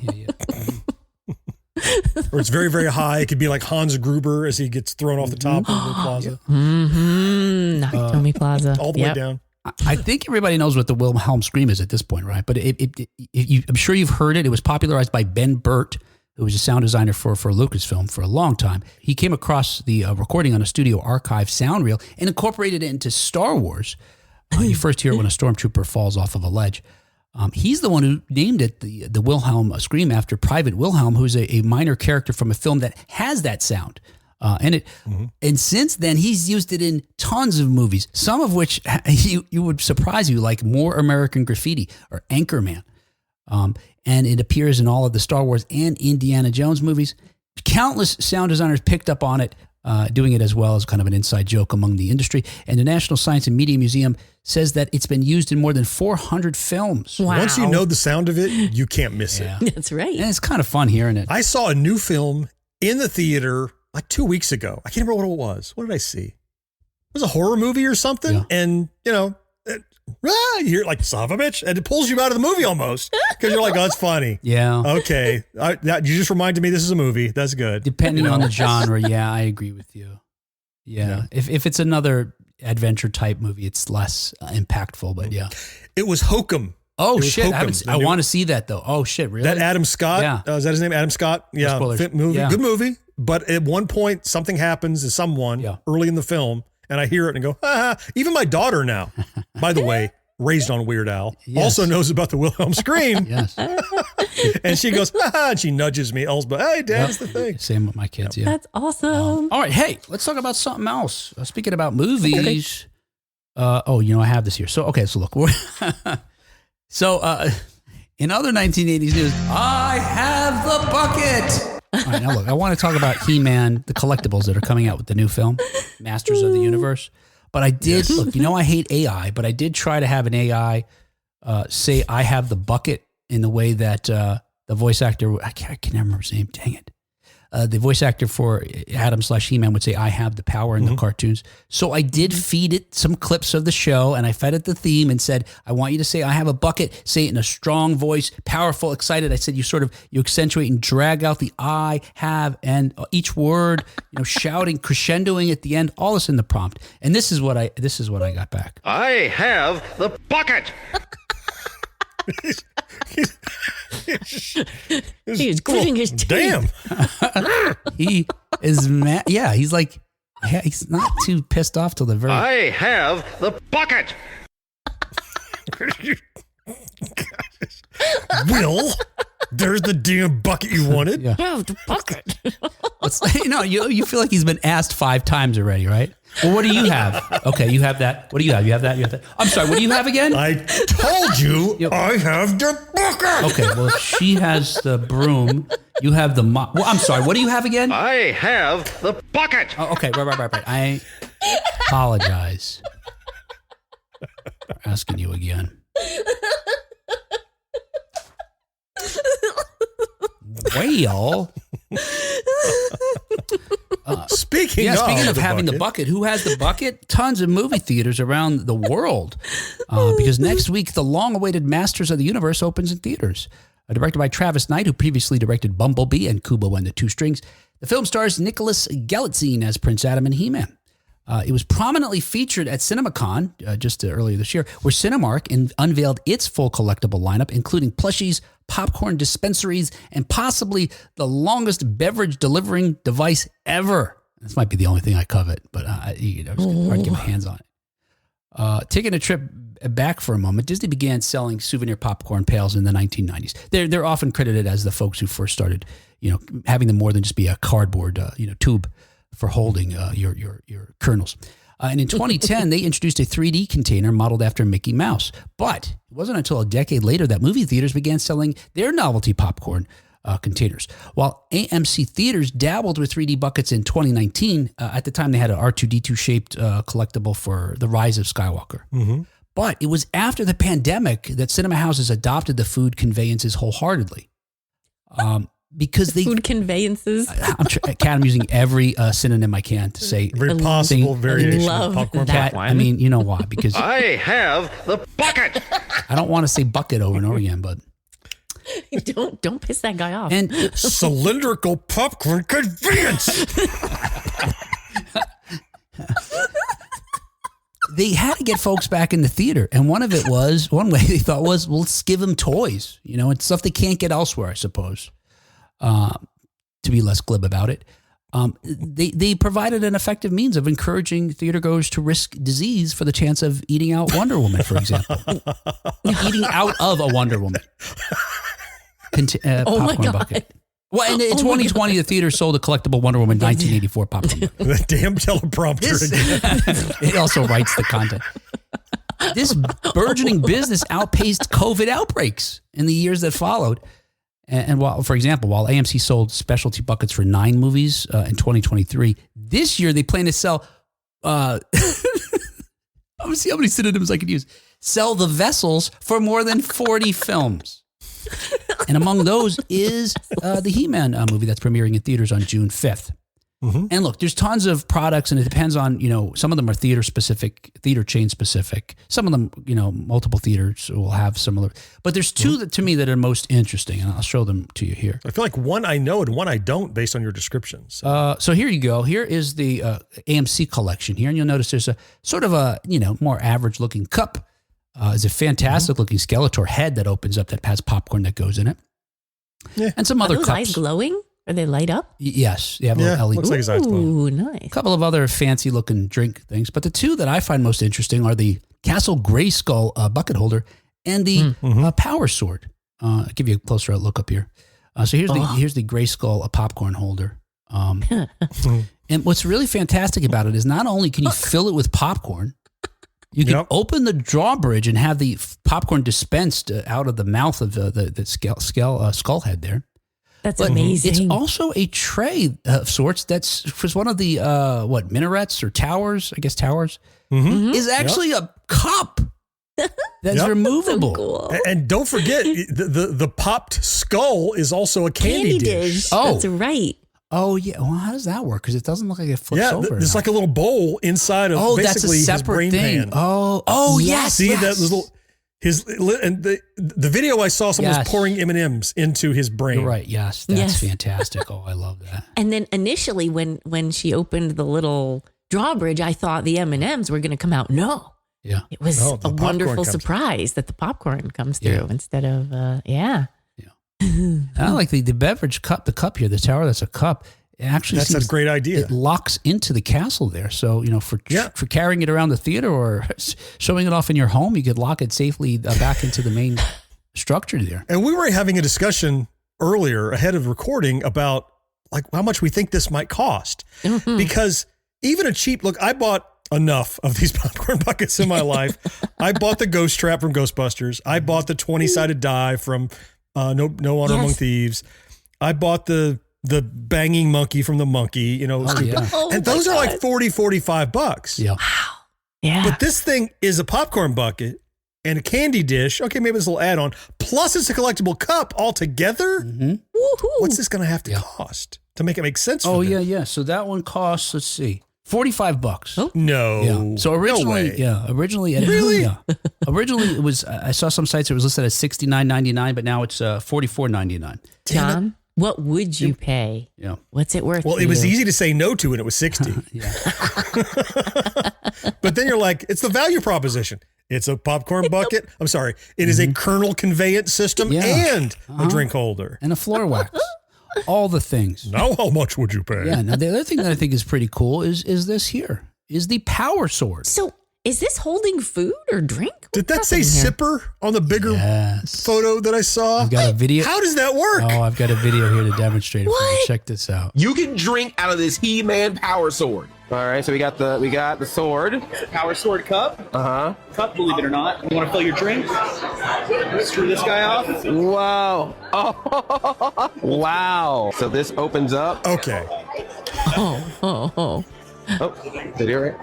Or it's very, very high. It could be like Hans Gruber as he gets thrown off the top of the plaza. Nakatomi Plaza. All the way down. I think everybody knows what the Wilhelm scream is at this point, right? But I'm sure you've heard it. It was popularized by Ben Burt, who was a sound designer for Lucasfilm for a long time. He came across the recording on a studio archive sound reel and incorporated it into Star Wars. You first hear it when a stormtrooper falls off of a ledge. He's the one who named it the Wilhelm scream after Private Wilhelm, who's a minor character from a film that has that sound. And since then, he's used it in tons of movies, some of which you would surprise you, like More American Graffiti or Anchorman. And it appears in all of the Star Wars and Indiana Jones movies. Countless sound designers picked up on it, doing it as well as kind of an inside joke among the industry. And the National Science and Media Museum says that it's been used in more than 400 films. Wow. Once you know the sound of it, you can't miss it. That's right. And it's kind of fun hearing it. I saw a new film in the theater like 2 weeks ago. I can't remember what it was. What did I see? It was a horror movie or something. Yeah. And, you hear it like, son of a bitch. And it pulls you out of the movie almost because you're like, oh, it's funny. Yeah. Okay. You just reminded me this is a movie. That's good. Depending on the genre, I agree with you. Yeah. If it's another adventure type movie, it's less impactful, but yeah. It was Hokum. Oh, It was shit. Hokum, I want to see that, though. Oh, shit. Really? That Adam Scott. Yeah. Is that his name? Adam Scott? Yeah. spoilers. Movie. Yeah. Good movie. But at one point, something happens to someone early in the film, and I hear it and go, even my daughter now, by the way, raised on Weird Al, also knows about the Wilhelm scream. Yes. And she goes, and she nudges me. But hey, Dad, that's the thing. Same with my kids, yeah. That's awesome. All right, hey, let's talk about something else. Speaking about movies. I have this here. So look. In other 1980s news, I have the bucket. All right, now look, I want to talk about He-Man, the collectibles that are coming out with the new film, Masters of the Universe. But I did, I hate AI, but I did try to have an AI say I have the bucket in the way that the voice actor, I can't remember his name, dang it. The voice actor for Adam / He-Man would say, I have the power in the cartoons. So I did feed it some clips of the show, and I fed it the theme and said, I want you to say, I have a bucket, say it in a strong voice, powerful, excited. I said, you accentuate and drag out the I have, and each word, shouting, crescendoing at the end, all this in the prompt. And this is what I got back. I have the bucket. He's gritting his teeth. Damn. He is mad. Yeah, he's like, he's not too pissed off till the very. I have the bucket. Will, there's the damn bucket you wanted. Yeah. Yeah, the bucket. It's like, you feel like he's been asked 5 times already, right? Well, what do you have? Okay, you have that. What do you have? You have that. You have that. I'm sorry. What do you have again? I told you I have the bucket. Okay, well, if she has the broom, You have the well, I'm sorry. What do you have again? I have the bucket. Oh, okay, right. I apologize for asking you again. Well, Speaking of having the bucket, who has the bucket? Tons of movie theaters around the world. Because next week, the long-awaited Masters of the Universe opens in theaters. Directed by Travis Knight, who previously directed Bumblebee and Kubo and the Two Strings. The film stars Nicholas Galitzine as Prince Adam and He-Man. It was prominently featured at CinemaCon just earlier this year, where Cinemark unveiled its full collectible lineup, including plushies, popcorn dispensaries, and possibly the longest beverage delivering device ever. This might be the only thing I covet, but I was hard to get my hands on it. Taking a trip back for a moment, Disney began selling souvenir popcorn pails in the 1990s. They're often credited as the folks who first started, having them more than just be a cardboard, tube for holding your kernels. And in 2010, they introduced a 3D container modeled after Mickey Mouse. But it wasn't until a decade later that movie theaters began selling their novelty popcorn containers. While AMC theaters dabbled with 3D buckets in 2019, at the time they had an R2-D2 shaped collectible for The Rise of Skywalker. Mm-hmm. But it was after the pandemic that cinema houses adopted the food conveyances wholeheartedly. Because they food conveyances. I'm using every synonym I can to say every possible variation of popcorn. That I mean, you know why? Because I have the bucket. I don't want to say bucket over and over again, but don't piss that guy off. And cylindrical popcorn conveyance. They had to get folks back in the theater, and one way they thought was, well, let's give them toys. It's stuff they can't get elsewhere, I suppose. To be less glib about it, they provided an effective means of encouraging theatergoers to risk disease for the chance of eating out Wonder Woman, for example. Eating out of a Wonder Woman. Oh my God. Bucket. Well, in 2020, the theater sold a collectible Wonder Woman 1984 popcorn bucket. The damn teleprompter. It also writes the content. This burgeoning business outpaced COVID outbreaks in the years that followed. And while, for example, while AMC sold specialty buckets for 9 movies in 2023, this year they plan to sell, I'm going to see how many synonyms I can use, sell the vessels for more than 40 films. And among those is the He-Man movie that's premiering in theaters on June 5th. Mm-hmm. And look, there's tons of products, and it depends on, some of them are theater chain specific. Some of them, multiple theaters will have similar. But there's two that to me that are most interesting, and I'll show them to you here. I feel like one I know and one I don't based on your descriptions. So here you go. Here is the AMC collection here, and you'll notice there's a sort of a, more average looking cup. Is a fantastic looking Skeletor head that opens up that has popcorn that goes in it. Yeah. And some other those cups. Eyes glowing? Are they light up? Yes. They have a little LED. Looks like his eyes glowing. Ooh, nice. A couple of other fancy looking drink things. But the two that I find most interesting are the Castle Grayskull bucket holder and the Power Sword. I'll give you a closer look up here. So here's the Grayskull popcorn holder. And what's really fantastic about it is not only can you fill it with popcorn, you can open the drawbridge and have the popcorn dispensed out of the mouth of the skull head there. That's amazing. It's also a tray of sorts that's one of the, minarets or towers, I guess towers, is actually a cup that's removable. So cool. And don't forget, the popped skull is also a candy dish. Oh, that's right. Oh, yeah. Well, how does that work? Because it doesn't look like it flips over. There's like a little bowl inside of basically that's a separate his brain thing. pan. Oh, yes. See that little... and the video I saw, someone was pouring M&Ms into his brain. You're right. Yes, that's fantastic. Oh, I love that. And then initially, when she opened the little drawbridge, I thought the M&Ms were going to come out. No, it was a wonderful surprise that the popcorn comes through instead of I like the beverage cup, the cup here, the tower. That's a cup. It actually that's a great idea. It locks into the castle there. So, for carrying it around the theater or showing it off in your home, you could lock it safely back into the main structure there. And we were having a discussion earlier ahead of recording about like how much we think this might cost. Mm-hmm. Because even a cheap look, I bought enough of these popcorn buckets in my life. I bought the ghost trap from Ghostbusters. I bought the 20-sided die from No Honor Among Thieves. I bought the banging monkey from the monkey, yeah. and those are like $40-$45. Yeah. Yeah. But this thing is a popcorn bucket and a candy dish. Okay, maybe it's a little add-on. Plus, it's a collectible cup altogether. Mm-hmm. What's this going to have to cost to make it make sense? Oh, for them? yeah. So that one costs, let's see, $45. Oh. No. Yeah. So originally, No way. originally it was. I saw some sites it was listed at $69.99, but now it's $44.99. John, what would you pay? Yeah. What's it worth? Well, to it was you? easy to say no to, and it was 60. Yeah. But then you're like, it's the value proposition. It's a popcorn bucket. I'm sorry. It is a kernel conveyance system and a drink holder. And a floor wax. All the things. Now, how much would you pay? Yeah. Now the other thing that I think is pretty cool is this here. Is the power sword. So, is this holding food or drink? Did that What's say happening here? sipper on the bigger Yes. photo that I saw? I've got a video. How does that work? Oh, I've got a video here to demonstrate it for you. What? Check this out. You can drink out of this He-Man power sword. All right, so we got the sword. Power sword cup. Cup, believe it or not. You want to fill your drink? Screw this guy off. Wow. Oh, wow. So this opens up. Okay. Oh, did you right?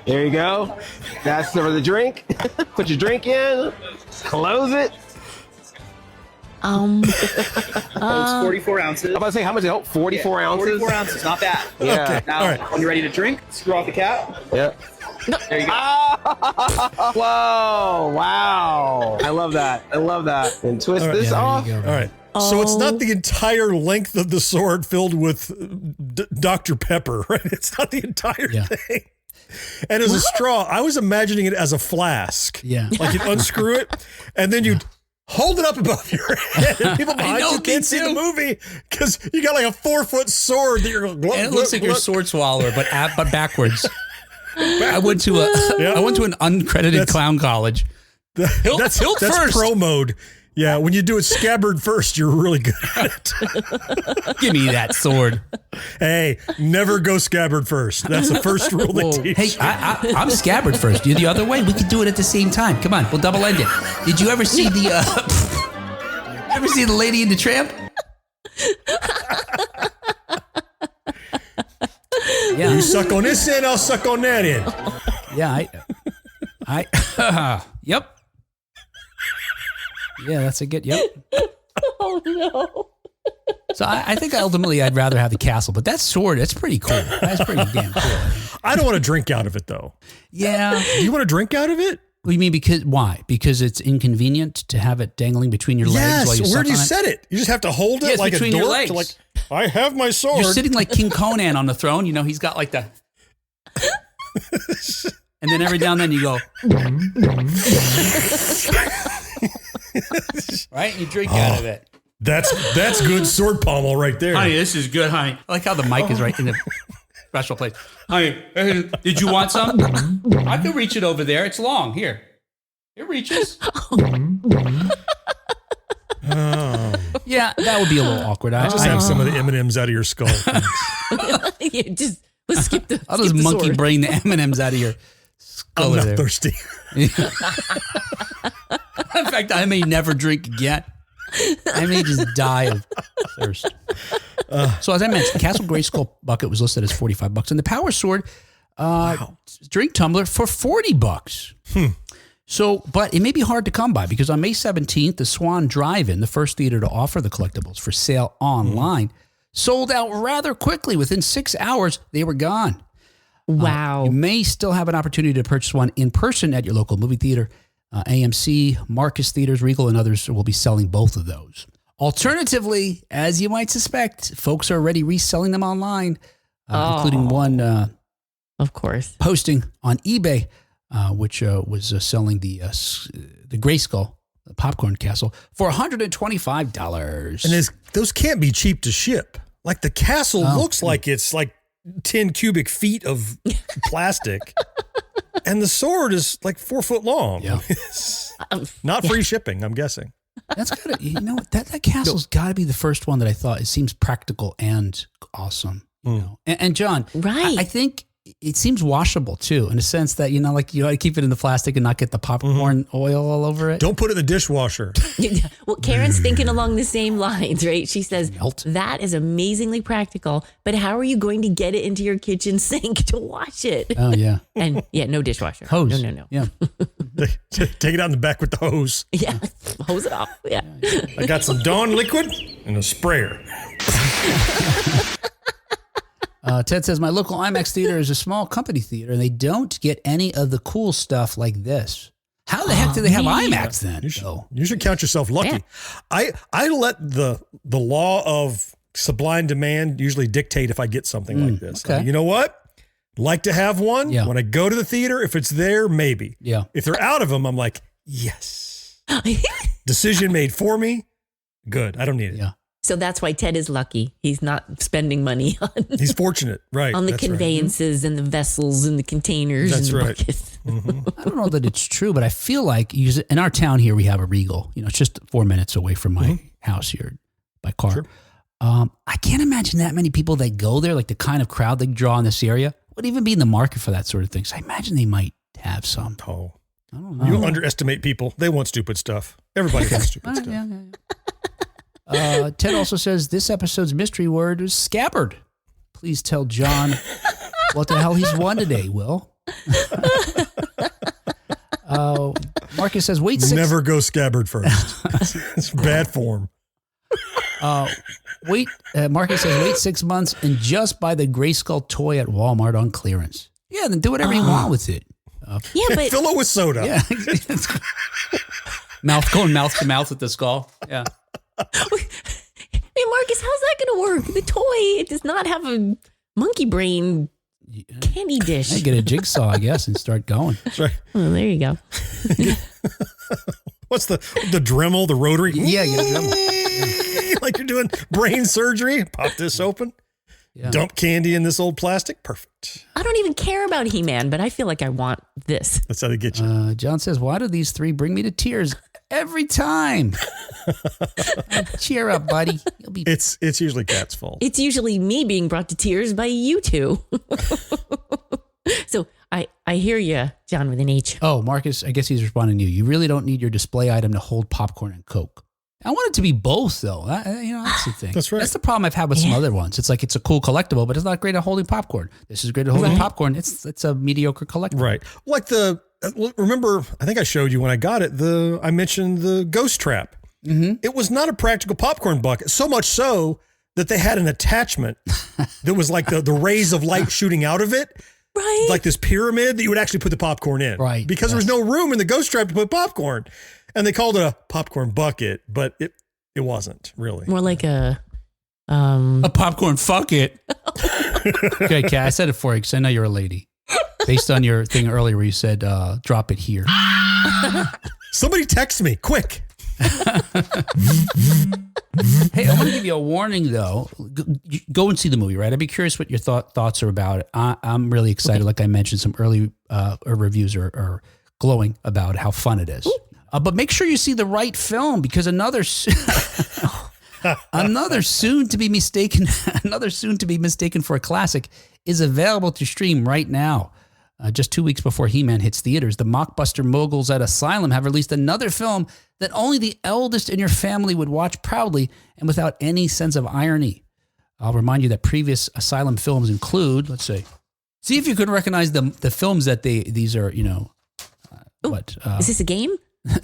There you go. That's for the drink. Put your drink in. Close it. It's 44 ounces. I'm about to say, how much is it? 44 ounces? 44 ounces, not bad. Yeah. Okay. Now, All right. when you're ready to drink, screw off the cap. Yeah. There you go. Whoa. Wow. I love that. And twist All right. this Yeah, off. there you go. All right. So it's not the entire length of the sword filled with Dr. Pepper, right? It's not the entire thing. And as a straw, I was imagining it as a flask. Yeah. Like you'd unscrew it and then you'd hold it up above your head. And people behind know, you me can't see the too. movie because you got like a 4-foot sword that you're And it looks like you're a sword swallower, but backwards. I went to an uncredited clown college. That's hilt first. pro mode. Yeah, when you do it scabbard first, you're really good at it. Give me that sword. Hey, never go scabbard first. That's the first rule they teach. Hey, I'm scabbard first. You the other way. We could do it at the same time. Come on, we'll double end it. Did you ever see the Lady and the Tramp? Yeah. You suck on this end, I'll suck on that end. Yeah, yep. Yeah, that's a good, yep. Oh no. So I think ultimately I'd rather have the castle, but that sword, that's pretty cool. That's pretty damn cool. I don't want to drink out of it, though. Yeah. Do you want to drink out of it? What do you mean? Why? Because it's inconvenient to have it dangling between your legs while you Yes. suck Where do you on it? set it? You just have to hold it Yes, like a between your dork. legs. Like, I have my sword. You're sitting like King Conan on the throne. You know, he's got like the... And then every now and then you go... Right? You drink out of it. That's good sword pommel right there. Honey, this is good, honey. I like how the mic is right in the special place. Honey, did you want some? I can reach it over there. It's long. Here. It reaches. Yeah, that would be a little awkward. I just have some of the M&Ms out of your skull. Yeah, let's skip the. I'll just monkey sword. brain the M&Ms out of your skull. I'm not there. thirsty. In fact, I may never drink again. I may just die of thirst. So as I mentioned, Castle Grayskull bucket was listed as $45, and the Power Sword drink tumbler for $40. So, but it may be hard to come by because on May 17th, the Swan Drive-In, the first theater to offer the collectibles for sale online, sold out rather quickly. Within 6 hours, they were gone. Wow. You may still have an opportunity to purchase one in person at your local movie theater. AMC, Marcus Theaters, Regal, and others will be selling both of those. Alternatively, as you might suspect, folks are already reselling them online, including one of course, posting on eBay, which was selling the Grayskull popcorn castle for $125. And those can't be cheap to ship. Like the castle looks like it's like 10 cubic feet of plastic. And the sword is like 4 foot long. Yeah. Not free shipping, I'm guessing. That's gotta, you know, that castle's got to be the first one that I thought it seems practical and awesome. You know, and John, Right. I think it seems washable too, in a sense that, like you keep it in the plastic and not get the popcorn oil all over it. Don't put it in the dishwasher. Well, Karen's thinking along the same lines, right? She says, Melt. that is amazingly practical, but how are you going to get it into your kitchen sink to wash it? Oh, yeah. And no dishwasher. Hose. No. Yeah. Take it out in the back with the hose. Yeah. Hose it off. Yeah. I got some Dawn liquid and a sprayer. Ted says, my local IMAX theater is a small company theater, and they don't get any of the cool stuff like this. How the heck do they have IMAX then? You should count yourself lucky. Yeah. I let the law of supply and demand usually dictate if I get something like this. Okay. You know what? Like to have one. Yeah. When I go to the theater, if it's there, maybe. Yeah. If they're out of them, I'm like, yes. Decision made for me. Good. I don't need it. Yeah. So that's why Ted is lucky. He's not spending money on He's fortunate. Right. on the That's right. conveyances and the vessels and the containers That's and the right. buckets. I don't know that it's true, but I feel like in our town here, we have a Regal. It's just 4 minutes away from my house here by car. Sure. I can't imagine that many people that go there, like the kind of crowd they draw in this area, would even be in the market for that sort of thing. So I imagine they might have some. Oh. I don't know. You underestimate people. They want stupid stuff. Everybody wants stupid stuff. Yeah. Ted also says this episode's mystery word is scabbard. Please tell John what the hell he's won today, Will. Marcus says, wait 6 Never go scabbard first. It's bad form. Marcus says, wait 6 months and just buy the Grayskull toy at Walmart on clearance. Yeah, then do whatever you want with it. Yeah, but Fill it with soda. Yeah. Going mouth to mouth with the skull. Yeah. hey, Marcus, how's that going to work? The toy, it does not have a monkey brain candy dish. I get a jigsaw, I guess, and start going. That's right. Oh, there you go. What's the Dremel, the rotary? Yeah, get a Dremel. Like you're doing brain surgery. Pop this open. Yeah. Dump candy in this old plastic. Perfect. I don't even care about He-Man, but I feel like I want this. That's how they get you. John says, why do these three bring me to tears every time? Cheer up, buddy. You'll be. It's usually Kat's fault. It's usually me being brought to tears by you two. So I hear you, John with an H. Oh, Marcus, I guess he's responding to you. You really don't need your display item to hold popcorn and Coke. I want it to be both, though. That's the thing. That's right. That's the problem I've had with some other ones. It's like it's a cool collectible, but it's not great at holding popcorn. This is great at holding popcorn. It's a mediocre collectible. Right. Like remember, I think I showed you when I got it, I mentioned the ghost trap. Mm-hmm. It was not a practical popcorn bucket, so much so that they had an attachment that was like the rays of light shooting out of it. Right. Like this pyramid that you would actually put the popcorn in. Right. Because there was no room in the ghost trap to put popcorn. And they called it a popcorn bucket, but it wasn't really. More like a popcorn fuck it. Okay, Kat, I said it for you because I know you're a lady. Based on your thing earlier where you said, drop it here. Somebody text me, quick. Hey, I want to give you a warning, though. Go and see the movie, right? I'd be curious what your thoughts are about it. I'm really excited. Like I mentioned, some early reviews are glowing about how fun it is. But make sure you see the right film because another soon to be mistaken for a classic is available to stream right now. Just 2 weeks before He-Man hits theaters, the mockbuster moguls at Asylum have released another film that only the eldest in your family would watch proudly and without any sense of irony. I'll remind you that previous Asylum films include, let's see if you can recognize the films that these are, is this a game?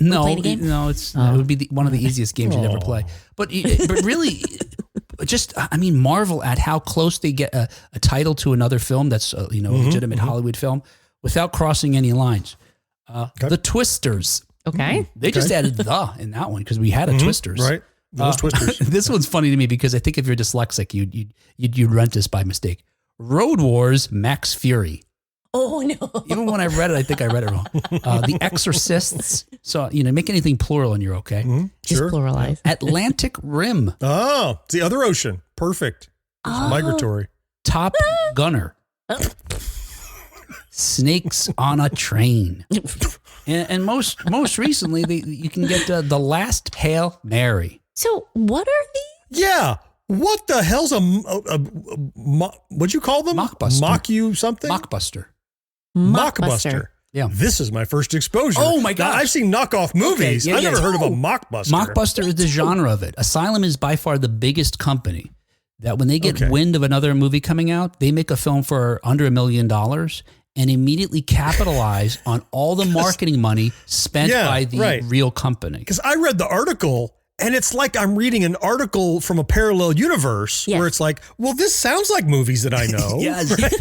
No, a game? no, it would be one of the easiest games you'd ever play. But really, marvel at how close they get a title to another film that's a legitimate Hollywood film without crossing any lines. The Twisters. Okay. They just added the in that one because we had a Twisters. Right. Those Twisters. This one's funny to me because I think if you're dyslexic, you'd rent this by mistake. Road Wars Max Fury. Oh, no. Even when I read it, I think I read it wrong. The Exorcists. So, make anything plural and you're okay. Mm-hmm. Just Sure. pluralize. Atlantic Rim. Oh, it's the other ocean. Perfect. It's migratory. Top Gunner. Snakes on a Train. And most recently, you can get The Last Hail Mary. So what are these? Yeah. What the hell's what'd you call them? Mockbuster. Mock you something? Mockbuster. Mockbuster. Yeah. This is my first exposure. Oh my gosh. Now, I've seen knockoff movies. Okay, I've never heard of a mockbuster. Mockbuster is the genre of it. Asylum is by far the biggest company that when they get wind of another movie coming out, they make a film for under $1 million and immediately capitalize on all the marketing money spent by the real company. Because I read the article and it's like I'm reading an article from a parallel universe where it's like, well, this sounds like movies that I know. Yes. Right?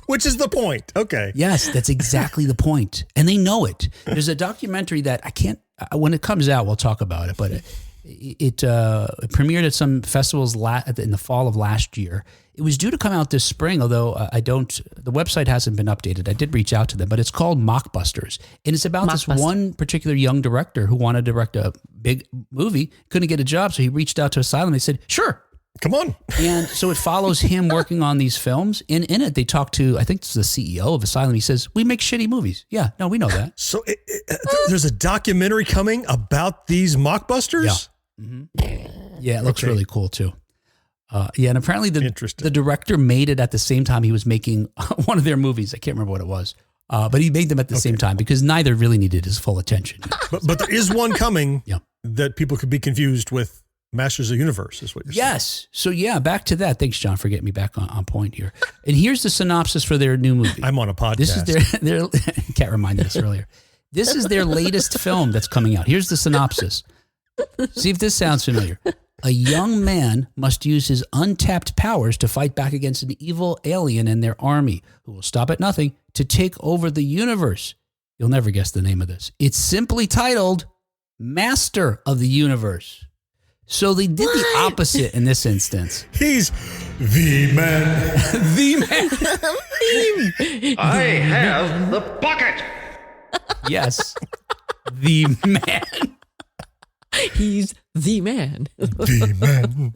Which is the point. Okay. Yes, that's exactly the point. And they know it. There's a documentary that I can't, when it comes out, we'll talk about it, but it premiered at some festivals in the fall of last year. It was due to come out this spring, although the website hasn't been updated. I did reach out to them, but it's called Mockbusters. And it's about this one particular young director who wanted to direct a big movie, couldn't get a job. So he reached out to Asylum. They said, sure. Come on. And so it follows him working on these films. And in it, they talk to, I think it's the CEO of Asylum. He says, we make shitty movies. Yeah, no, we know that. So there's a documentary coming about these mockbusters? Yeah. Mm-hmm. Yeah, it looks really cool too. And apparently the director made it at the same time he was making one of their movies. I can't remember what it was. But he made them at the same time because neither really needed his full attention. But there is one coming that people could be confused with Masters of the Universe is what you're saying. Yes. So back to that. Thanks, John, for getting me back on point here. And here's the synopsis for their new movie. I'm on a podcast. This is their Kat reminded us earlier. This is their latest film that's coming out. Here's the synopsis. See if this sounds familiar. A young man must use his untapped powers to fight back against an evil alien and their army who will stop at nothing to take over the universe. You'll never guess the name of this. It's simply titled Master of the Universe. So they did the opposite in this instance. He's the man. The man. I have the bucket. Yes. The man. He's the man. The man.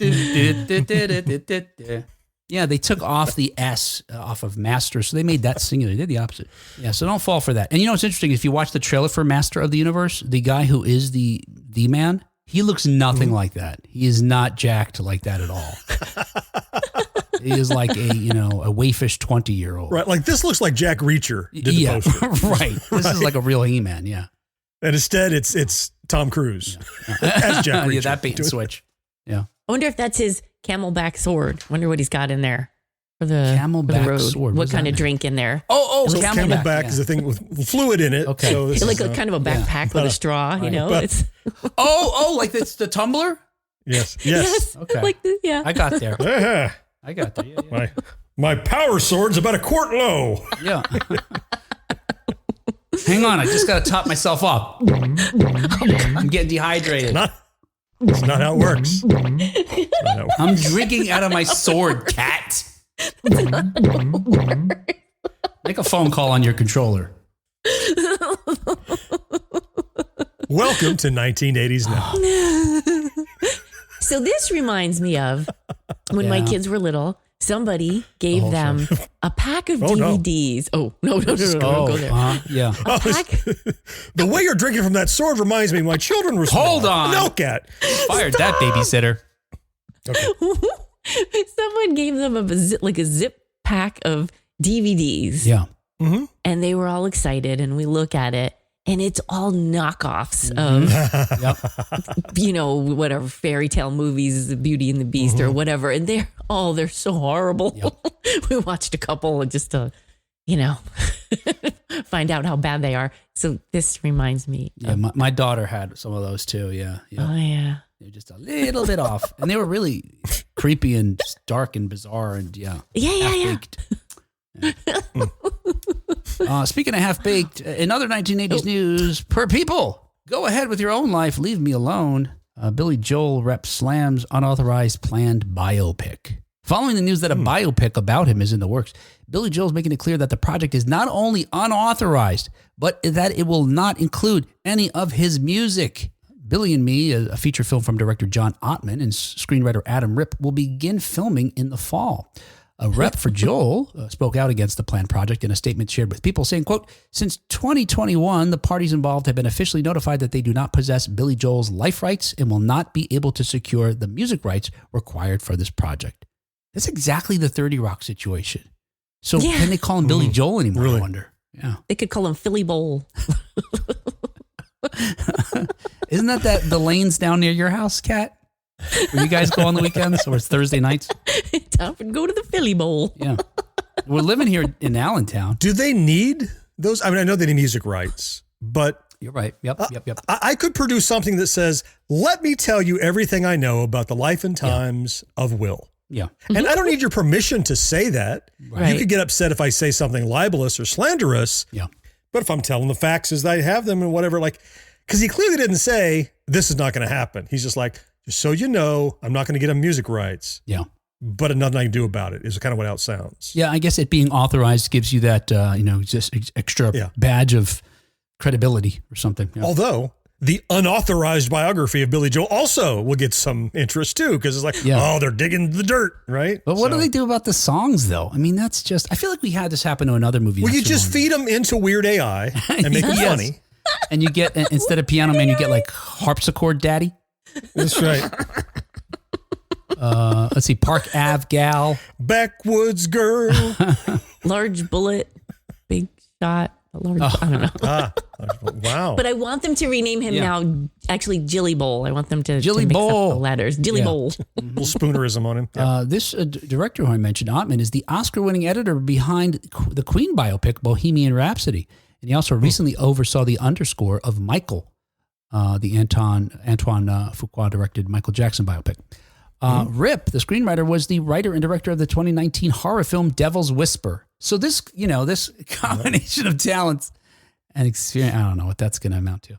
Yeah, they took off the S off of Master, so they made that singular. They did the opposite. Yeah, so don't fall for that. And you know what's interesting? If you watch the trailer for Master of the Universe, the guy who is the man, he looks nothing like that. He is not jacked like that at all. He is like a waifish 20-year-old. Right, like this looks like Jack Reacher did the poster. Right. This is like a real He-Man, yeah. And instead it's Tom Cruise as Jack Reacher. Yeah, that bait and switch. Yeah. I wonder if that's his camelback sword. Wonder what he's got in there for the camelback sword. What kind of drink in there? Oh, so camelback is a thing with fluid in it. Okay. So it's like a kind of a backpack with a straw, you know? It's like it's the tumbler? Yes. Okay. Like I got there. Yeah. I got there. Yeah. My power sword's about a quart low. Yeah. Hang on, I just got to top myself up. I'm getting dehydrated. That's not how it works. I'm drinking out of my sword, cat. Make a phone call on your controller. Welcome to 1980s now. So this reminds me of when my kids were little. Somebody gave them a pack of DVDs. No. No, don't go there. Yeah. The way you're drinking from that sword reminds me my children were small. Hold on. No, Cat. Fired that babysitter. Okay. Someone gave them a zip pack of DVDs. Yeah. Mm-hmm. And they were all excited, and we look at it, and it's all knockoffs of, whatever fairy tale movies, Beauty and the Beast or whatever. And they're so horrible. Yep. We watched a couple and just to, find out how bad they are. So this reminds me. Yeah, my daughter had some of those too. Yeah. Oh, yeah. They're just a little bit off. And they were really creepy and dark and bizarre and Yeah. Speaking of half-baked, in other 1980s news, per people, go ahead with your own life. Leave me alone. Billy Joel reps Slam's unauthorized planned biopic. Following the news that a biopic about him is in the works, Billy Joel's making it clear that the project is not only unauthorized, but that it will not include any of his music. Billy and Me, a feature film from director John Ottman and screenwriter Adam Ripp, will begin filming in the fall. A rep for Joel spoke out against the planned project in a statement shared with People, saying, quote, "Since 2021, the parties involved have been officially notified that they do not possess Billy Joel's life rights and will not be able to secure the music rights required for this project." That's exactly the 30 Rock situation. So can they call him Billy Joel anymore, I wonder? Yeah. They could call him Philly Bowl. Isn't that the lanes down near your house, Kat? Where you guys go on the weekends, or it's Thursday nights? Time to go to the Philly Bowl. Yeah. We're living here in Allentown. Do they need those? I mean, I know they need music rights, but You're right. Yep. I could produce something that says, "Let me tell you everything I know about the life and times of Will." Yeah. And I don't need your permission to say that. Right. You could get upset if I say something libelous or slanderous. Yeah. But if I'm telling the facts as I have them and whatever, like, because he clearly didn't say this is not going to happen. He's just like, just so you know, I'm not going to get him music rights. Yeah. But nothing I can do about it is kind of what it sounds. Yeah. I guess it being authorized gives you that, just extra badge of credibility or something. Yeah. Although the unauthorized biography of Billy Joel also will get some interest too, because it's like, oh, they're digging the dirt, right? But what do they do about the songs, though? I mean, that's just, I feel like we had this happen to another movie. Well, you just feed them into weird AI and make it funny. And you get, instead of Piano Man, you get like Harpsichord Daddy. That's right. Let's see, Park Ave Gal. Backwoods Girl. Large Bullet. Big Shot. I don't know. Wow. But I want them to rename him now, actually, Jilly Bowl. I want them to mix up Bowl. the letters. Jilly Bowl. Little spoonerism on him. Yeah. This director who I mentioned, Ottman, is the Oscar-winning editor behind the Queen biopic Bohemian Rhapsody. And he also recently oversaw the underscore of Michael, the Antoine Fuqua-directed Michael Jackson biopic. Rip, the screenwriter, was the writer and director of the 2019 horror film Devil's Whisper. So this, this combination of talents and experience, I don't know what that's going to amount to.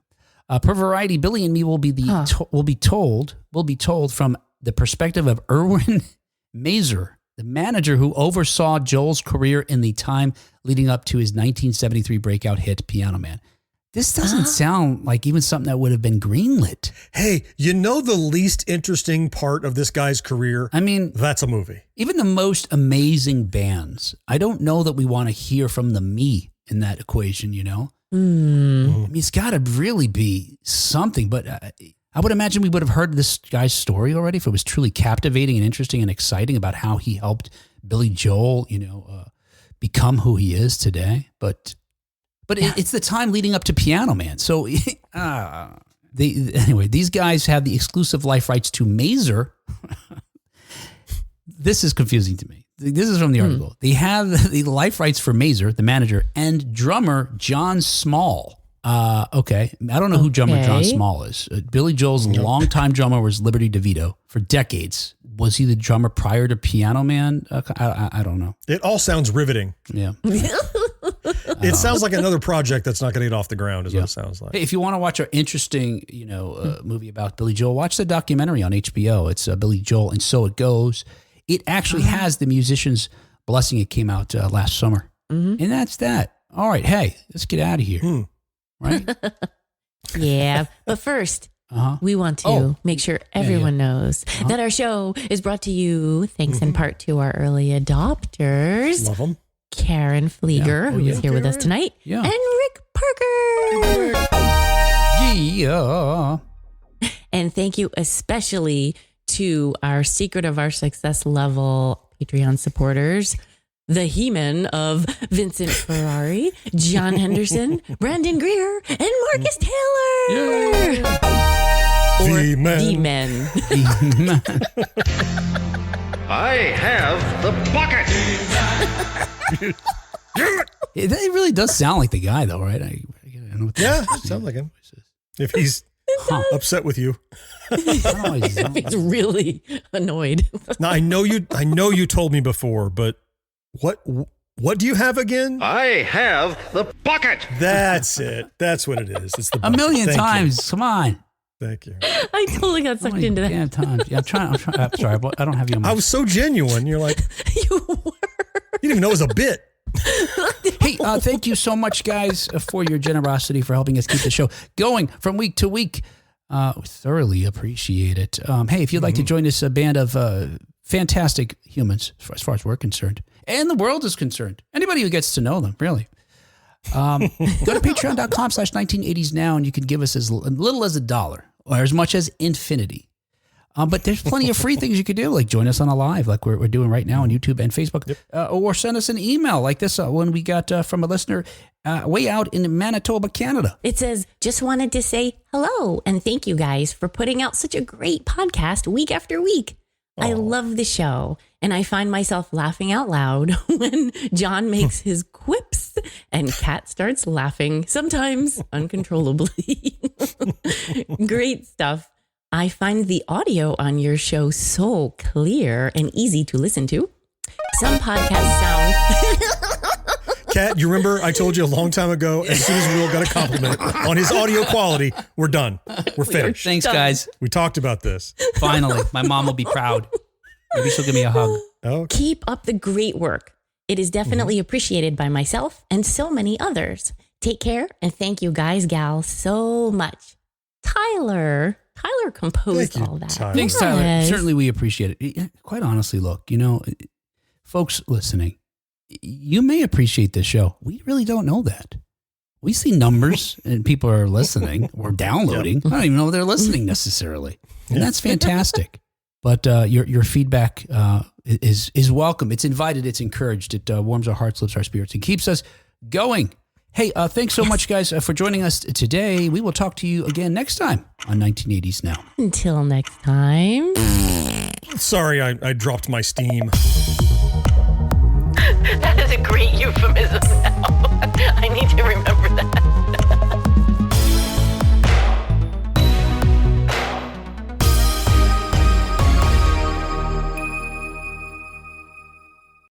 Per Variety, Billy and Me will be told from the perspective of Erwin Mazer, the manager who oversaw Joel's career in the time leading up to his 1973 breakout hit Piano Man. This doesn't sound like even something that would have been greenlit. Hey, the least interesting part of this guy's career? I mean, that's a movie. Even the most amazing bands, I don't know that we want to hear from the me in that equation, I mean, it's got to really be something, but I would imagine we would have heard this guy's story already if it was truly captivating and interesting and exciting about how he helped Billy Joel, become who he is today. But it's the time leading up to Piano Man. So anyway, these guys have the exclusive life rights to Mazer. This is confusing to me. This is from the article. They have the life rights for Mazer, the manager, and drummer John Small. Okay. I don't know who drummer John Small is. Billy Joel's longtime drummer was Liberty DeVito for decades. Was he the drummer prior to Piano Man? I don't know. It all sounds riveting. Yeah. It sounds like another project that's not going to get off the ground is what it sounds like. Hey, if you want to watch an interesting, movie about Billy Joel, watch the documentary on HBO. It's Billy Joel and So It Goes. It actually has the musician's blessing. It came out last summer. And that's that. All right. Hey, let's get out of here. Right? Yeah. But first, we want to make sure everyone knows that our show is brought to you thanks in part to our early adopters. Love them. Karen Flieger, who's here with us tonight, and Rick Parker. Yeah. And thank you especially to our Secret of Our Success level Patreon supporters, the He-Man of Vincent Ferrari, John Henderson, Brandon Greer, and Marcus Taylor. The men. I have the bucket. It really does sound like the guy, though, right? Sounds like him. If he's upset with you, he's really annoyed. Now I know you told me before, but what do you have again? I have the bucket. That's it. That's what it is. It's the bucket. A million times. Come on. Thank you. I totally got sucked into that. Damn times. Yeah, I'm trying. Sorry, I don't have you on my... I was so genuine. You're like, you were. You didn't even know it was a bit. Hey, thank you so much, guys, for your generosity, for helping us keep the show going from week to week. Thoroughly appreciate it. Hey, if you'd like to join this band of fantastic humans as far as we're concerned. And the world is concerned. Anybody who gets to know them, really. Go to patreon.com/1980s now, and you can give us as little as $1 or as much as infinity. But there's plenty of free things you could do, like join us on a live, like we're doing right now on YouTube and Facebook, or send us an email like this one we got from a listener way out in Manitoba, Canada. It says, just wanted to say hello and thank you guys for putting out such a great podcast week after week. I love the show, and I find myself laughing out loud when John makes his quips and Kat starts laughing, sometimes uncontrollably. Great stuff. I find the audio on your show so clear and easy to listen to. Some podcasts sound... Kat, you remember I told you a long time ago, as soon as Will got a compliment on his audio quality, we're done. We're finished. Thanks, guys. We talked about this. Finally, my mom will be proud. Maybe she'll give me a hug. Okay. Keep up the great work. It is definitely appreciated by myself and so many others. Take care, and thank you guys, gals, so much. Tyler composed Thank you, all that. Tyler. Thanks, Tyler. Yes. Certainly we appreciate it. Quite honestly, look, folks listening, you may appreciate this show. We really don't know that. We see numbers and people are listening or downloading. I don't even know if they're listening necessarily. And that's fantastic. But your feedback is welcome. It's invited. It's encouraged. It warms our hearts, lifts our spirits, and keeps us going. Hey, thanks so much, guys, for joining us today. We will talk to you again next time on 1980s Now. Until next time. Sorry, I dropped my steam. That is a great euphemism now. I need to remember that.